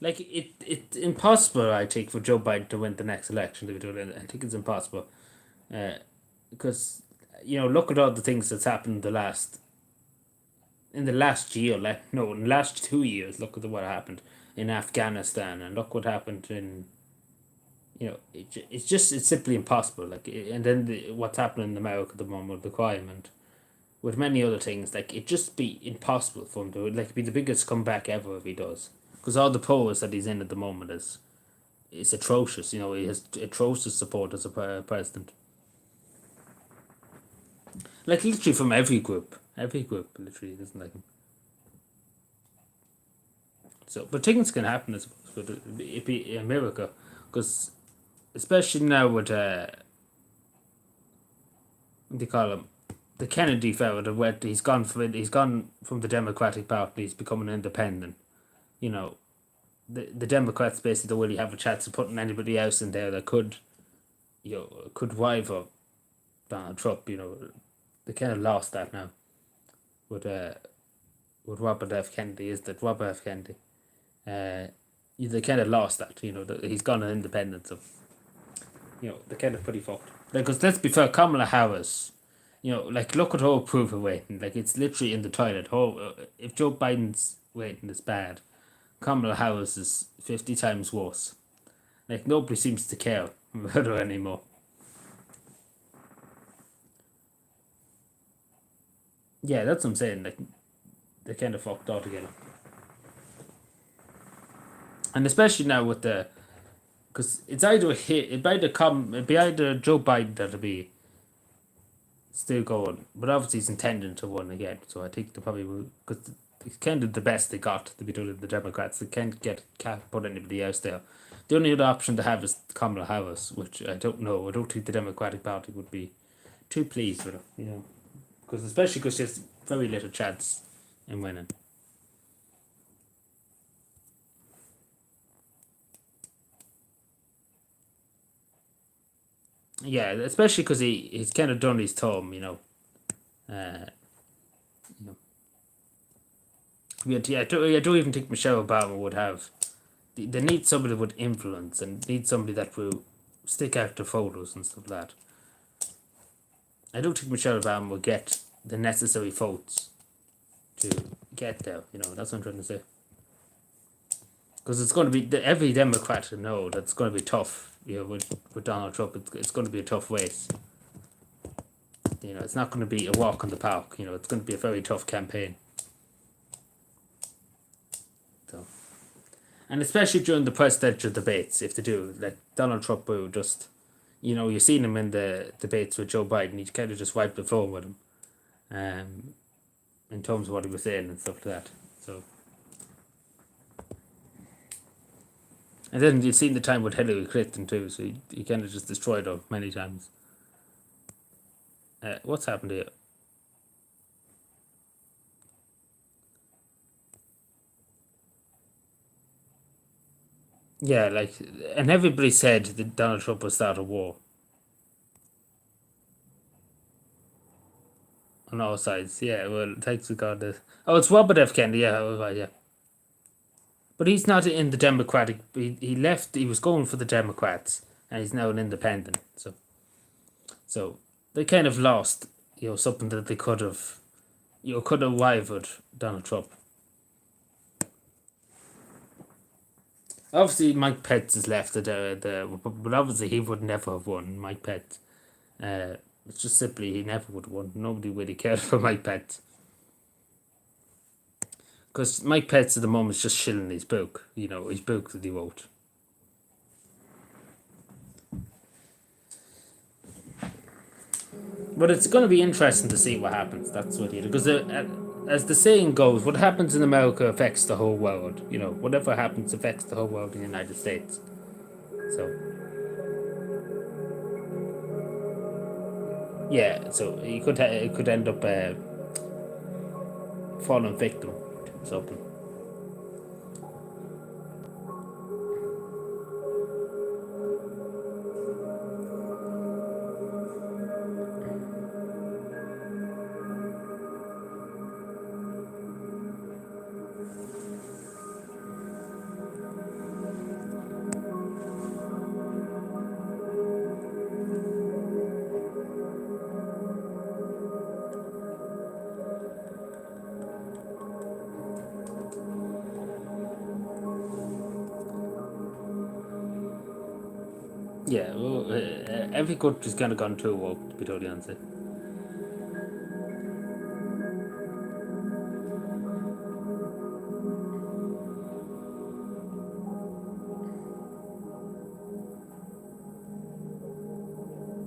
Like it's impossible, I think, for Joe Biden to win the next election. I think it's impossible, because look at all the things that's happened in the last year. Like no, in the last 2 years, look at what happened in Afghanistan, and look what happened in. It's simply impossible. And then what's happening in America at the moment with the crime and with many other things, like it just be impossible for him to be the biggest comeback ever if he does. Because all the polls that he's in at the moment is atrocious. He has atrocious support as a president. Like literally from every group literally doesn't like him. So, but things can happen, I suppose. But it'd be a miracle, because especially now with what do you call him, the Kennedy fellow, where he's gone from the Democratic Party, he's become an independent. The Democrats basically don't really have a chance of putting anybody else in there that could rival Donald Trump. They kind of lost that now with Robert F. Kennedy. Robert F. Kennedy? They kind of lost that. He's gone an independent. So they're kind of pretty fucked. Because let's be fair, Kamala Harris, look at her approval rating. Like, it's literally in the toilet. If Joe Biden's rating is bad, Kamala Harris is 50 times worse. Like, nobody seems to care about her anymore. Yeah, that's what I'm saying. Like, they're kind of fucked altogether. And especially now with because it's either it'd be either Joe Biden that'll be still going, but obviously he's intending to win again. So I think they probably will, because it's kind of the best they got to be doing the Democrats. They can't put anybody else there. The only other option to have is Kamala Harris, which I don't know. I don't think the Democratic Party would be too pleased with her, especially because she has very little chance in winning. Yeah, especially because he's kind of done his term, Uh, you know. I don't even think Michelle Obama would have. They need somebody with influence and need somebody that will stick out to photos and stuff like that. I don't think Michelle Obama will get the necessary votes to get there. That's what I'm trying to say. Because it's going to be every Democrat to know that's going to be tough. With Donald Trump, it's going to be a tough race. It's not going to be a walk in the park. It's going to be a very tough campaign. So, and especially during the presidential debates, if they do, like Donald Trump will just, you've seen him in the debates with Joe Biden. He kind of just wiped the floor with him, in terms of what he was saying and stuff like that. So. And then you've seen the time with Hillary Clinton too, so he kind of just destroyed her many times. What's happened here? Yeah, and everybody said that Donald Trump would start a war. On all sides, yeah, well, thanks to God. Oh, it's Robert F. Kennedy, yeah. But he's not in the Democratic. He left. He was going for the Democrats, and he's now an independent. So they kind of lost, something that they could have, rivaled Donald Trump. Obviously, Mike Pence is left but obviously he would never have won. Mike Pence. It's just simply he never would have won. Nobody really cared for Mike Pence. Because Mike Pence at the moment is just shilling his book, his book that he wrote. But it's going to be interesting to see what happens. That's what because as the saying goes, what happens in America affects the whole world. Whatever happens affects the whole world in the United States. So, yeah, so it could end up falling victim to something. Yeah, well, every country's kind of gone too woke, to be totally honest.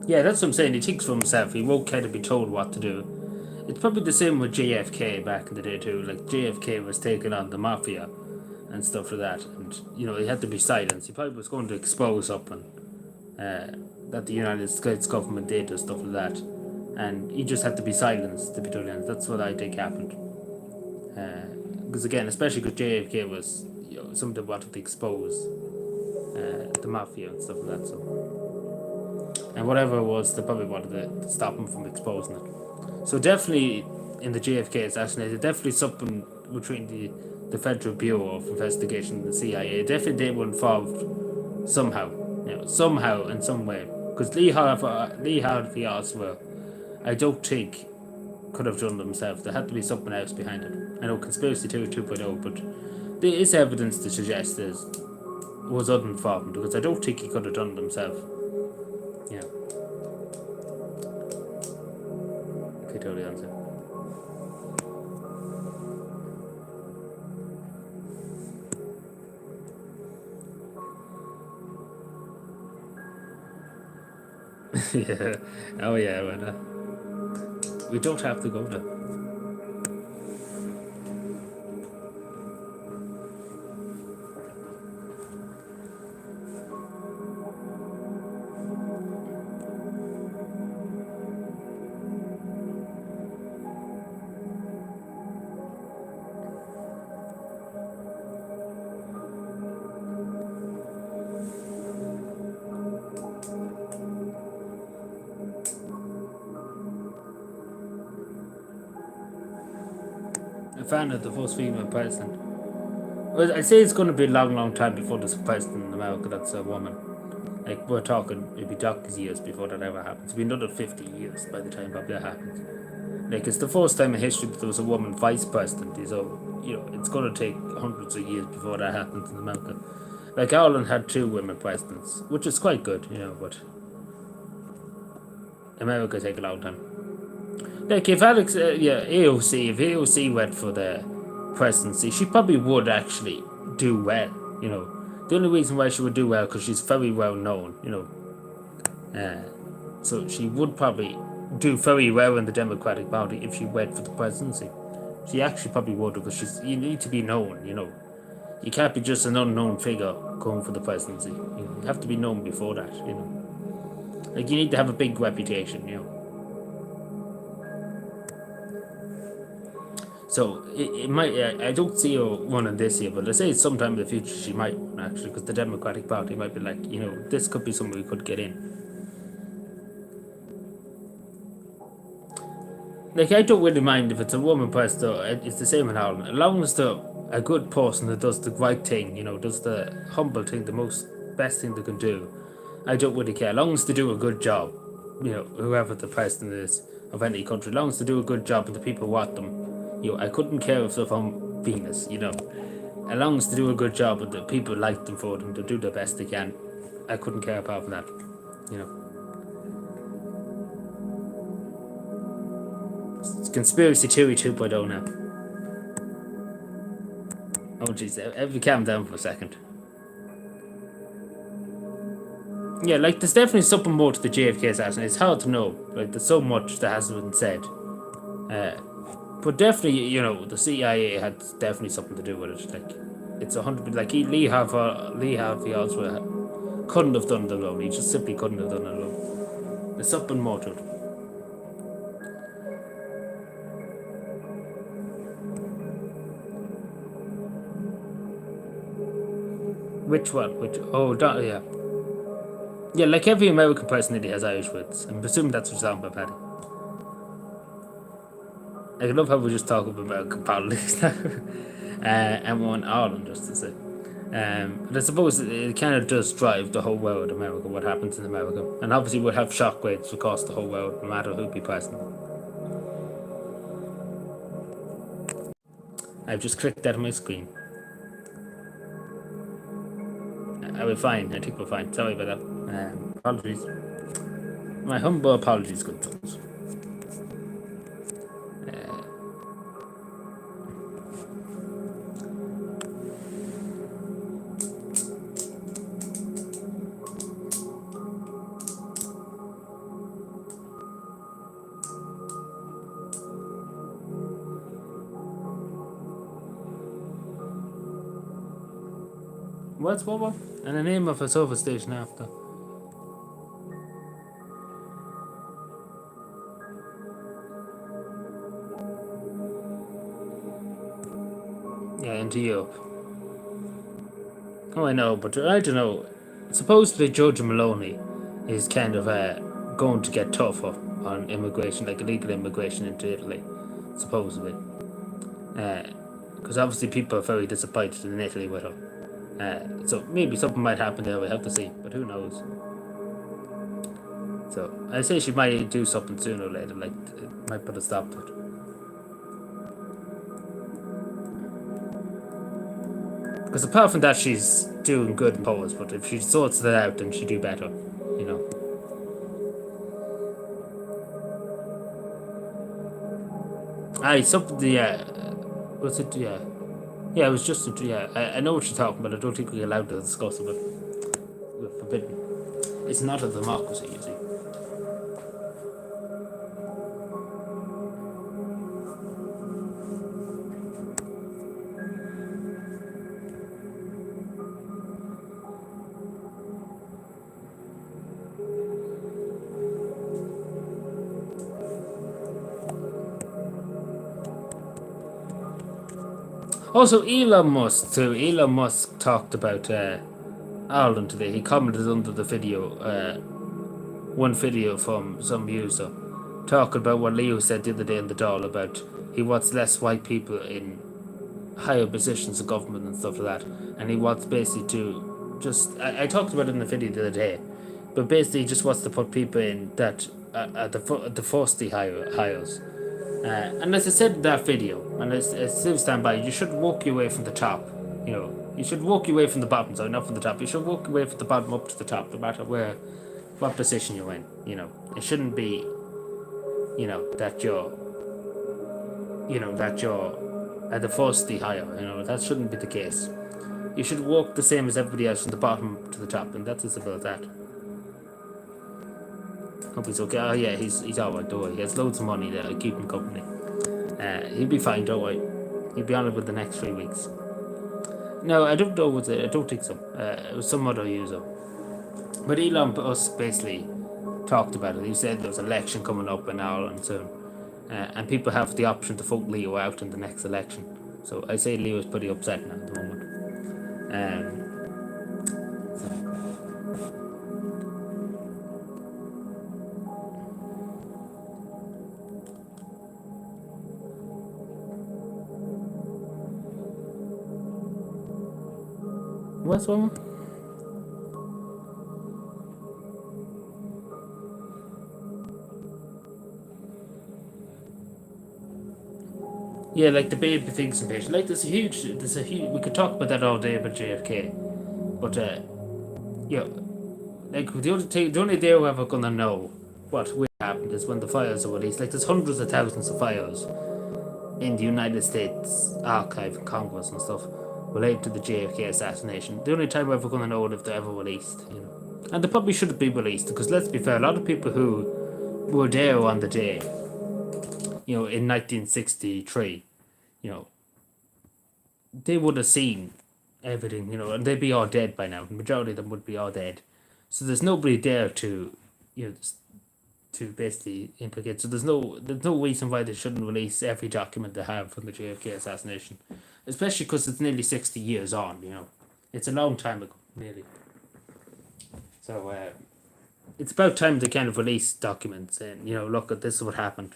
Yeah, that's what I'm saying. He thinks for himself. He won't kind of be told what to do. It's probably the same with JFK back in the day too. Like JFK was taking on the mafia and stuff like that, and he had to be silenced. He probably was going to expose something that the United States government did or stuff like that, and he just had to be silenced. To be totally honest, that's what I think happened. Because again, especially because JFK was somebody wanted to expose the mafia and stuff like that. And whatever it was, they probably wanted to stop him from exposing it. So definitely in the JFK assassination, definitely something between the Federal Bureau of Investigation and the CIA. Definitely they were involved somehow, somehow in some way. Because Lee Harvey Oswald, I don't think could have done themselves. There had to be something else behind it. I know conspiracy theory 2.0, but there is evidence to suggest this was uninformed because I don't think he could have done it himself. Yeah. Okay, totally answer. Yeah. Oh yeah. Well, we don't have to go there. A fan of the first female president. Well, I say it's going to be a long time before there's a president in America that's a woman. Like, we're talking, it'll be donkey's years before that ever happens. It'll be another 50 years by the time that happens. Like, it's the first time in history that there was a woman vice president. So, it's going to take hundreds of years before that happens in America. Like, Ireland had 2 women presidents, which is quite good, but America take a long time. Like, if AOC went for the presidency, she probably would actually do well, The only reason why she would do well because she's very well known, so she would probably do very well in the Democratic Party if she went for the presidency. She actually probably would because you need to be known, You can't be just an unknown figure going for the presidency. You have to be known before that, Like, you need to have a big reputation, So it might. I don't see her running this year, but I say sometime in the future she might run actually, because the Democratic Party might be like, this could be somebody who could get in. Like, I don't really mind if it's a woman president. It's the same in Ireland, as long as they're a good person that does the right thing, does the humble thing, the best thing they can do. I don't really care, as long as they do a good job. Whoever the president is of any country, as long as they do a good job and the people want them. I couldn't care if they're from Venus, As long as they do a good job and the people like them for them, to do the best they can. I couldn't care apart from that, It's conspiracy theory 2.0 now. Oh jeez, everybody calm down for a second. Yeah, like, there's definitely something more to the JFK assassination. It's hard to know. Like, there's so much that hasn't been said. But definitely, the CIA had definitely something to do with it. Like, it's 100%. Like, Lee Harvey Oswald couldn't have done it alone. He just simply couldn't have done it alone. There's something more to it. Which one? Yeah. Yeah, like every American personality has Irish roots. I'm presuming that's what's on by Paddy. I love how we just talk about American politics now. And one Ireland, just to say. But I suppose it kind of does drive the whole world, America, what happens in America. And obviously would have shockwaves across the whole world, no matter who be president. I've just clicked that on my screen. We're fine. I think we're fine. Sorry about that. Apologies. My humble apologies, good folks. What's what? And the name of a service station after. Yeah, into Europe. Oh, I know, but I don't know. Supposedly Georgia Maloney is kind of going to get tougher on immigration, like illegal immigration into Italy, supposedly. Because obviously people are very disappointed in Italy with her. So maybe something might happen there, we have to see, but who knows. So I say she might do something sooner or later, like might put a stop to it. Because apart from that, she's doing good in polls. But if she sorts that out, then she'd do better. You know. Something. Yeah. Was it? Yeah. Yeah, it was just. Yeah. I know what you're talking about. I don't think we're allowed to discuss it, but we're forbidden. It's not a democracy, you see. Also, Elon Musk too. Elon Musk talked about Ireland today. He commented under the video, one video from some user, talking about what Leo said the other day in the doll about he wants less white people in higher positions of government and stuff like that, and he wants basically to just. I talked about it in the video the other day, but basically he just wants to put people in that at the first hires. And as I said in that video, and I still stand by, you should walk your way from the top. You know, you should walk your way from the bottom, sorry, not from the top. You should walk your way from the bottom up to the top, no matter what position you're in. You know, it shouldn't be, that you're at the first higher. You know, that shouldn't be the case. You should walk the same as everybody else from the bottom to the top, and that's as simple as that. Hope he's okay. Oh yeah, he's alright, don't worry. He has loads of money that'll keep him company. He'll be fine, don't worry. He'll be on it with the next 3 weeks. No, I don't know what I don't think so. It was some other user. But Elon Musk basically talked about it. He said there's an election coming up in Ireland soon. And people have the option to vote Leo out in the next election. So I say Leo is pretty upset now at the moment. What's wrong? Yeah, like the baby things and patients. Like there's a huge. We could talk about that all day about JFK, but like the only day we're ever gonna know what will happen is when the files are released. Like there's hundreds of thousands of files in the United States Archive and Congress and stuff related to the JFK assassination. The only time we're ever gonna know it if they're ever released, And they probably shouldn't be released because let's be fair, a lot of people who were there on the day, in 1963, they would have seen everything, and they'd be all dead by now. The majority of them would be all dead. So there's nobody there to, to basically implicate. So there's no reason why they shouldn't release every document they have from the JFK assassination, especially because it's nearly 60 years on. It's a long time ago, nearly. So it's about time to kind of release documents and look at this is what happened.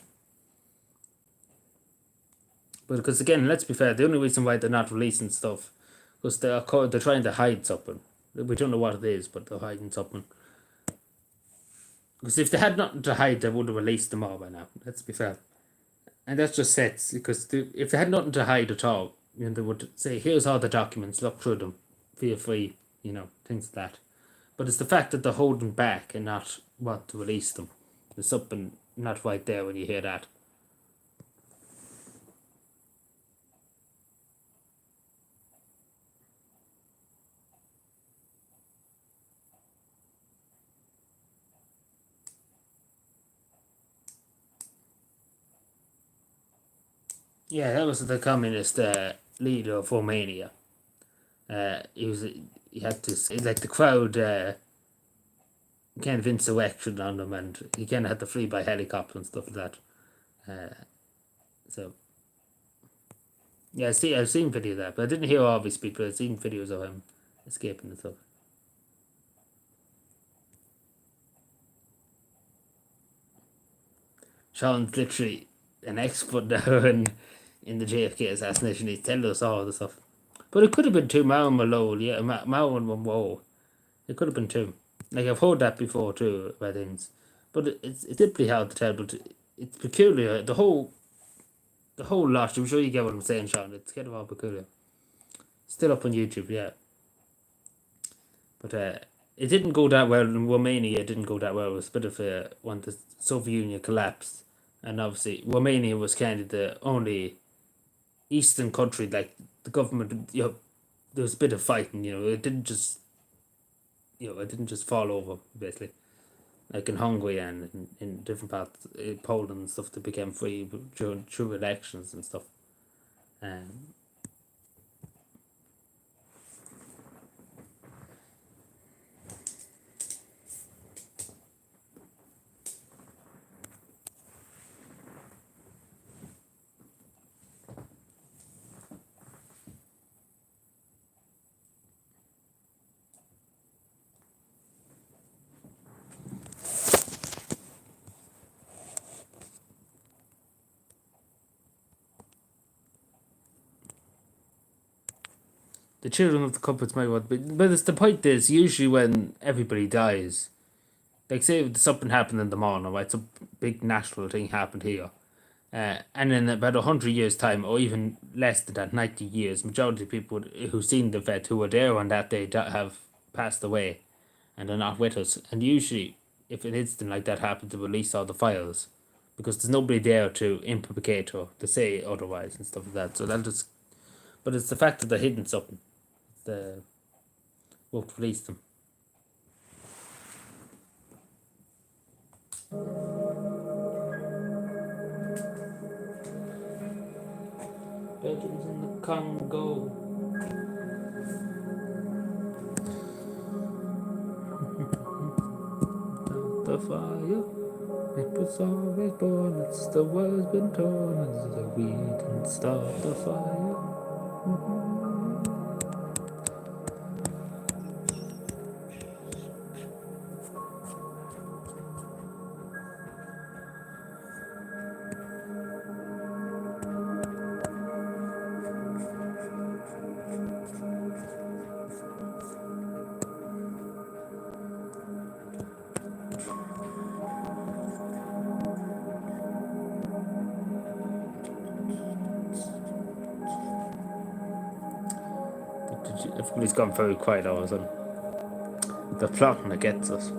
But because again, let's be fair, the only reason why they're not releasing stuff because they're trying to hide something. We don't know what it is, but they're hiding something. Because if they had nothing to hide, they would have released them all by now. Let's be fair. And that's just sets, because if they had nothing to hide at all, they would say, here's all the documents, look through them, feel free, things like that. But it's the fact that they're holding back and not want to release them. There's something not right there when you hear that. Yeah, that was the communist leader of Romania. He had to, like the crowd kind of insurrection on him, and he kind of had to flee by helicopter and stuff like that. So yeah, I've seen video of that, but I didn't hear all of his speech, but I've seen videos of him escaping and stuff. Sean's literally an expert now in the JFK assassination. He's telling us all the stuff. But it could have been two, Mao and Malone, yeah, Mao and Monroe. It could have been two. Like I've heard that before too about things. But it's simply hard to tell. But it's peculiar. The whole lot. I'm sure you get what I'm saying, Sean. It's kind of all peculiar. Still up on YouTube, yeah. But it didn't go that well in Romania. It didn't go that well. It was a bit of when the Soviet Union collapsed, and obviously Romania was kind of the only Eastern country. Like the government, there was a bit of fighting. It didn't just, it didn't just fall over basically. Like in Hungary and in different parts, Poland and stuff, they became free through elections and stuff. Um, the children of the culprits might want, but it's the point is usually when everybody dies, like say if something happened in the morning, right? Some big national thing happened here, and in about 100 years' time, or even less than that, 90 years, majority of people who seen the vet who were there on that day have passed away, and they're not with us. And usually, if an incident like that happens, to release all the files, because there's nobody there to implicate or to say otherwise and stuff like that. So that just, but it's the fact that they're hidden something. The won't release them. Belgium's in the Congo. The fire, it was always born. It's the world's been torn. It's the we didn't start the fire. Everybody's gone very quiet all of a sudden. The plotting against us.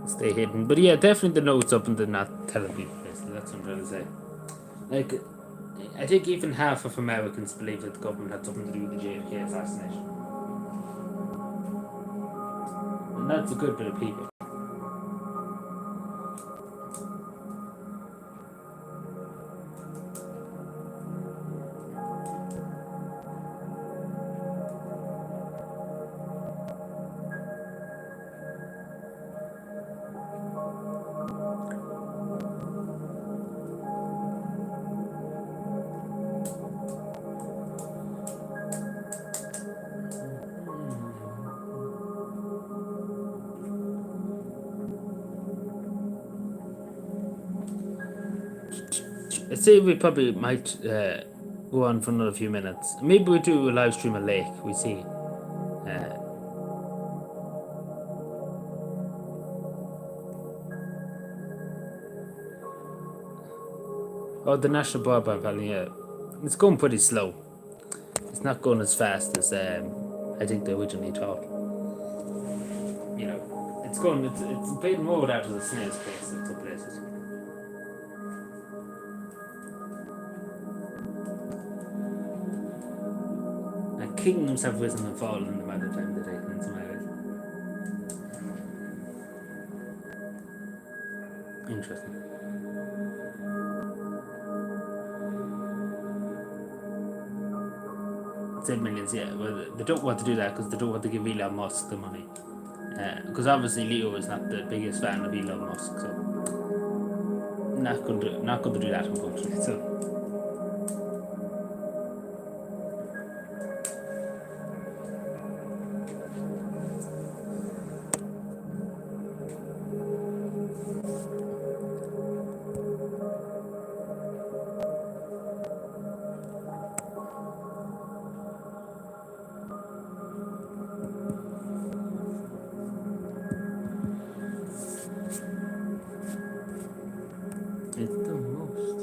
Stay hidden. But yeah, definitely the notes up and the not telling people basically. That's what I'm trying to say. Like, I think even half of Americans believe that the government had something to do with the JFK assassination. And that's a good bit of people. I'd say we probably might go on for another few minutes. Maybe we do a live stream a lake. We see. Oh, the National Broadband Plan, yeah. It's going pretty slow. It's not going as fast as I think they originally thought. It's a bit more out of the snail's pace in some places. And kingdoms have risen and fallen in the matter of time today in some areas. Interesting. Said millions, yeah. Well, they don't want to do that because they don't want to give Elon Musk the money. Because obviously Leo is not the biggest fan of Elon Musk, so not going to do that, unfortunately. So. It's the most.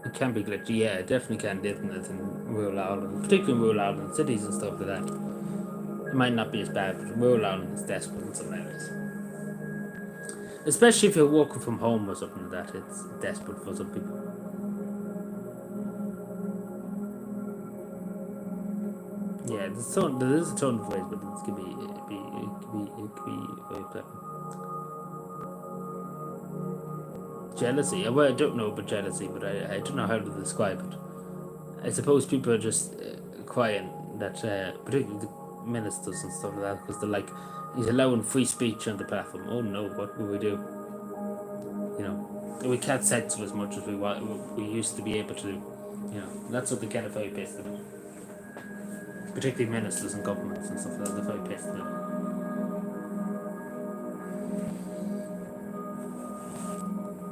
It can be glitchy, yeah, it definitely can, isn't it, in rural Ireland, particularly in rural Ireland, cities and stuff like that. It might not be as bad, but rural Ireland is desperate in some areas. Especially if you're working from home or something like that, it's desperate for some people. Yeah, there is a ton of ways, but it could be very pleasant. Jealousy. Well, I don't know about jealousy, but I don't know how to describe it. I suppose people are just quiet that, particularly the ministers and stuff like that, because they're like, he's allowing free speech on the platform. Oh no, what will we do? You know, we can't censor as much as we used to be able to do. You know, that's what they kind of very pissed about. Particularly ministers and governments and stuff like that, they're very pissed about.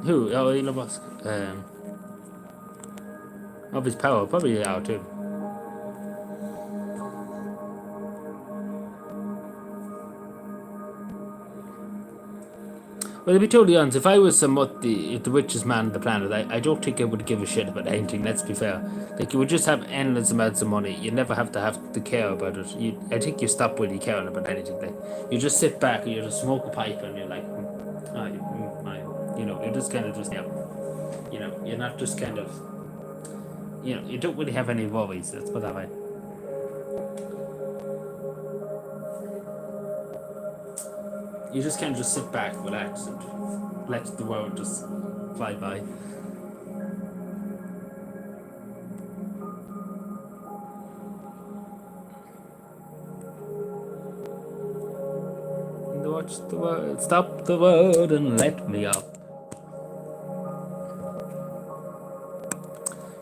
Who? Oh, Elon Musk. Of his power, probably out too. Well, to be totally honest, if I was somewhat the richest man on the planet, I don't think I would give a shit about anything. Let's be fair. Like, you would just have endless amounts of money. You never have to care about it. I think you stop really caring about anything. Like, you just sit back and you just smoke a pipe and you're like, you know, you're just kind of just, you know, you're not just kind of, you know, you don't really have any worries. Let's put that way. You just kind of just sit back, relax, and let the world just fly by. Watch the world, stop the world and let me up.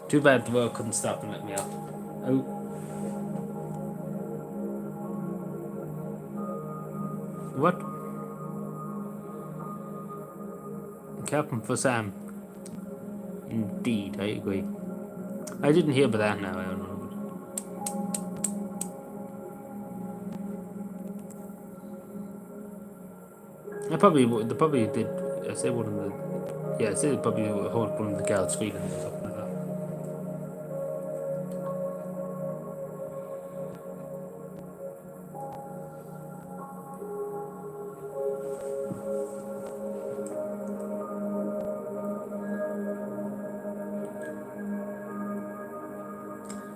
Too bad the world couldn't stop and let me up. Oh. What? Captain for Sam. Indeed, I agree. I didn't hear about that now, I don't know. They probably did. I say one of the. Yeah, I say they probably hold one of the girls' feelings or something like that.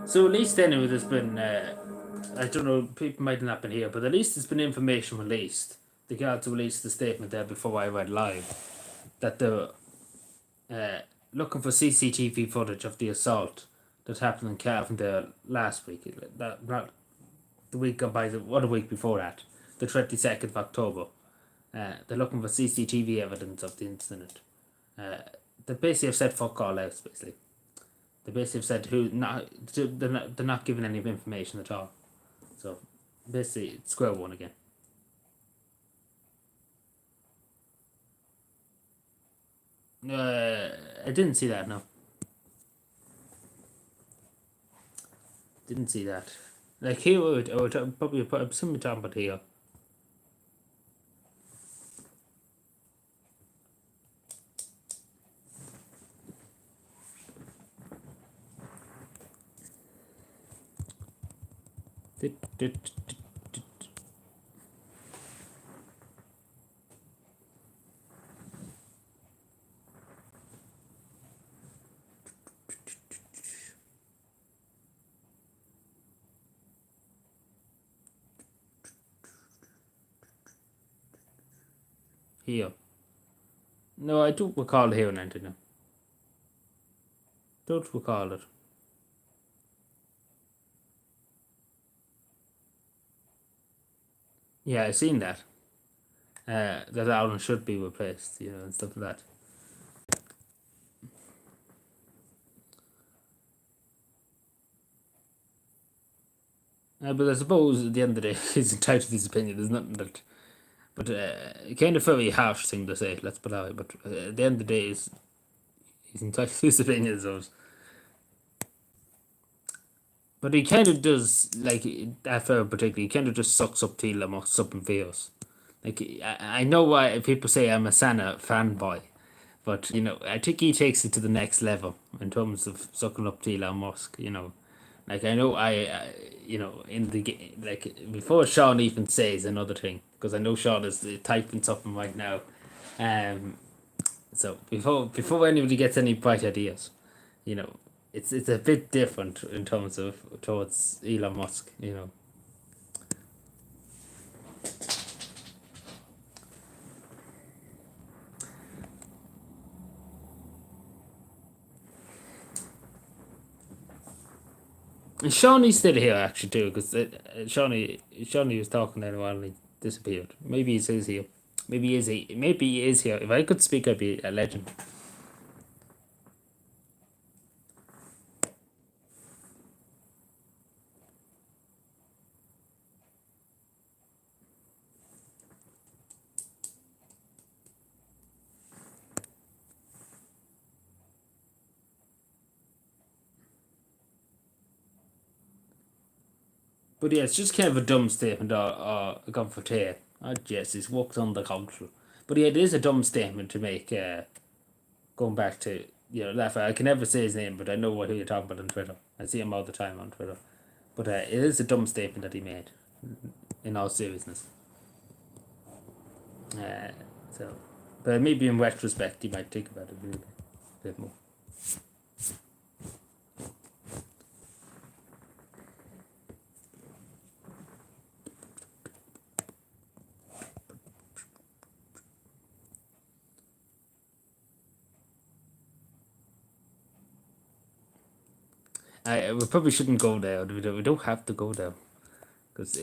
So at least anyway, there's been. I don't know, people might not have been here, but at least there's been information released. The guards released the statement there before I went live that they're looking for CCTV footage of the assault that happened in Cavan there last week. That not the week gone by, what a week before that, the 22nd of October. They're looking for CCTV evidence of the incident. They basically have said fuck all else. Basically, they basically have said they're not giving any information at all. So basically, it's square one again. I didn't see that. No, didn't see that. Like here, probably somebody talking about here. Here. No, I don't recall hearing anything. No. Don't recall it. Yeah, I've seen that. That island should be replaced, and stuff like that. But I suppose at the end of the day, he's entitled to his opinion. There's nothing that. But kind of very harsh thing to say, let's put it that way. But at the end of the day, he's entitled to his opinion, so. But he kind of does, like, that film particularly, he kind of just sucks up Tila or something feels. Like, I know why people say I'm a Sana fanboy, but, I think he takes it to the next level in terms of sucking up to Elon Musk. Like, I know in the like, before Sean even says another thing, because I know Sean is typing something right now. So before anybody gets any bright ideas, you know, it's a bit different in terms of towards Elon Musk. And Shawnee's still here actually too, because Shawnee was talking there a while and he disappeared. Maybe he is here. Maybe he is here. If I could speak, I'd be a legend. But yeah, it's just kind of a dumb statement or a confrontation. Oh, yes, he's worked on the culture. But yeah, it is a dumb statement to make, going back to, that I can never say his name, but I know what you're talking about on Twitter. I see him all the time on Twitter. But it is a dumb statement that he made, in all seriousness. Uh, so, but maybe in retrospect, he might think about it a little bit more. We probably shouldn't go there. We don't have to go there because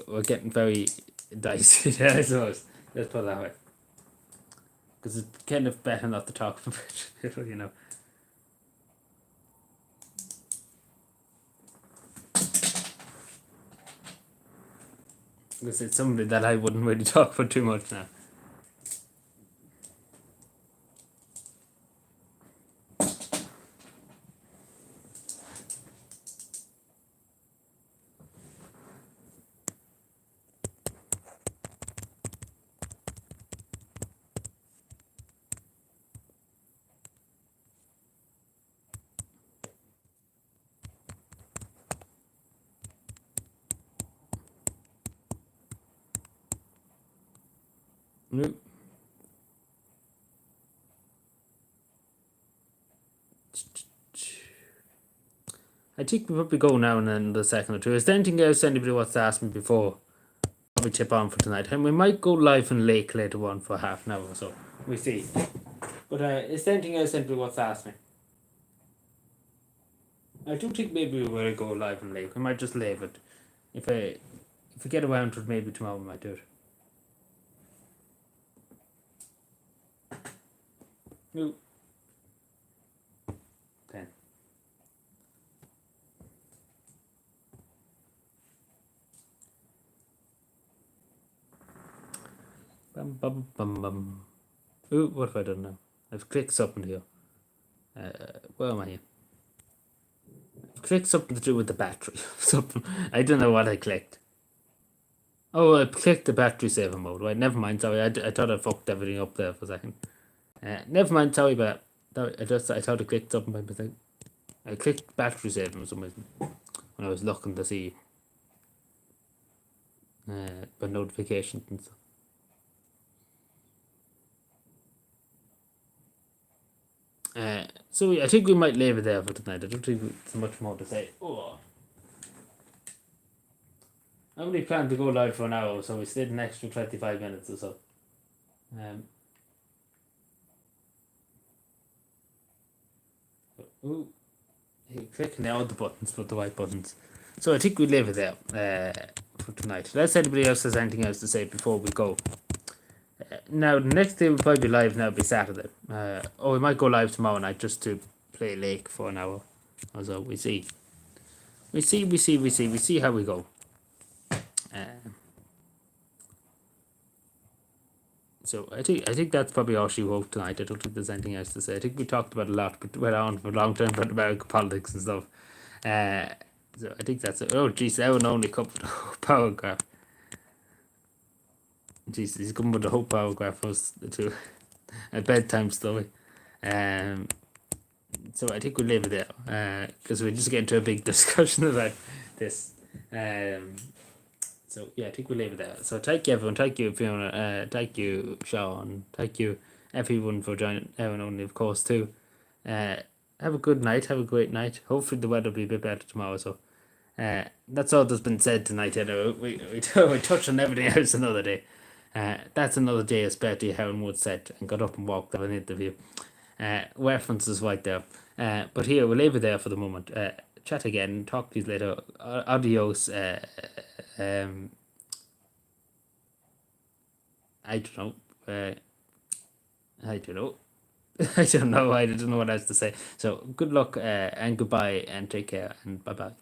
we're getting very dicey there. I suppose. Let's put it that way. Because it's kind of better not to talk about it. Because it's something that I wouldn't really talk about too much now. Nope. I think we'll probably go now and then the second or two. Is there anything else anybody wants to ask me before? Probably tip on for tonight. And we might go live in Lake later on for half an hour or so. We see. But is there anything else anybody wants to ask me? I do think maybe we will go live in Lake. We might just leave it. If we get around to it, maybe tomorrow we might do it. No. 10. Bum bum bum bum. Ooh, what have I done now? I've clicked something here. Where am I here? I've clicked something to do with the battery. Something. I don't know what I clicked. Oh, I clicked the battery saver mode. Right, never mind. Sorry, I thought I fucked everything up there for a second. Never mind. Sorry about that. I thought I clicked something by mistake. I clicked battery saving for some reason when I was looking to see my notifications and stuff. So I think we might leave it there for tonight. I don't think there's much more to say. Oh. I only planned to go live for an hour, so we stayed an extra 25 minutes or so. Clicking all the buttons, but the right buttons. So I think we leave it there for tonight. Unless anybody else has anything else to say before we go. Now, the next day we'll probably be live. Now it'll be Saturday. We might go live tomorrow night just to play Lake for an hour. So we see. We see how we go. So I think that's probably all she wrote tonight. I don't think there's anything else to say. I think we talked about a lot, but went on for a long time about American politics and stuff. So I think that's it. Oh, geez, Evan only covered the whole paragraph. Jeez, he's coming with the whole paragraph for us to a bedtime story. So I think we'll leave it there because we're just getting to a big discussion about this. So yeah, I think we'll leave it there. So thank you everyone, thank you Fiona, thank you Sean, thank you everyone for joining, Evan only of course too. Have a good night, have a great night. Hopefully the weather will be a bit better tomorrow. So that's all that's been said tonight. We touched on everything else another day. That's another day, especially Helen Wood said, and got up and walked out an interview. References right there. But here, we'll leave it there for the moment. Chat again, talk to you later. Adios. I don't know. I don't know. I don't know. I don't know what else to say. So, good luck and goodbye and take care and bye bye.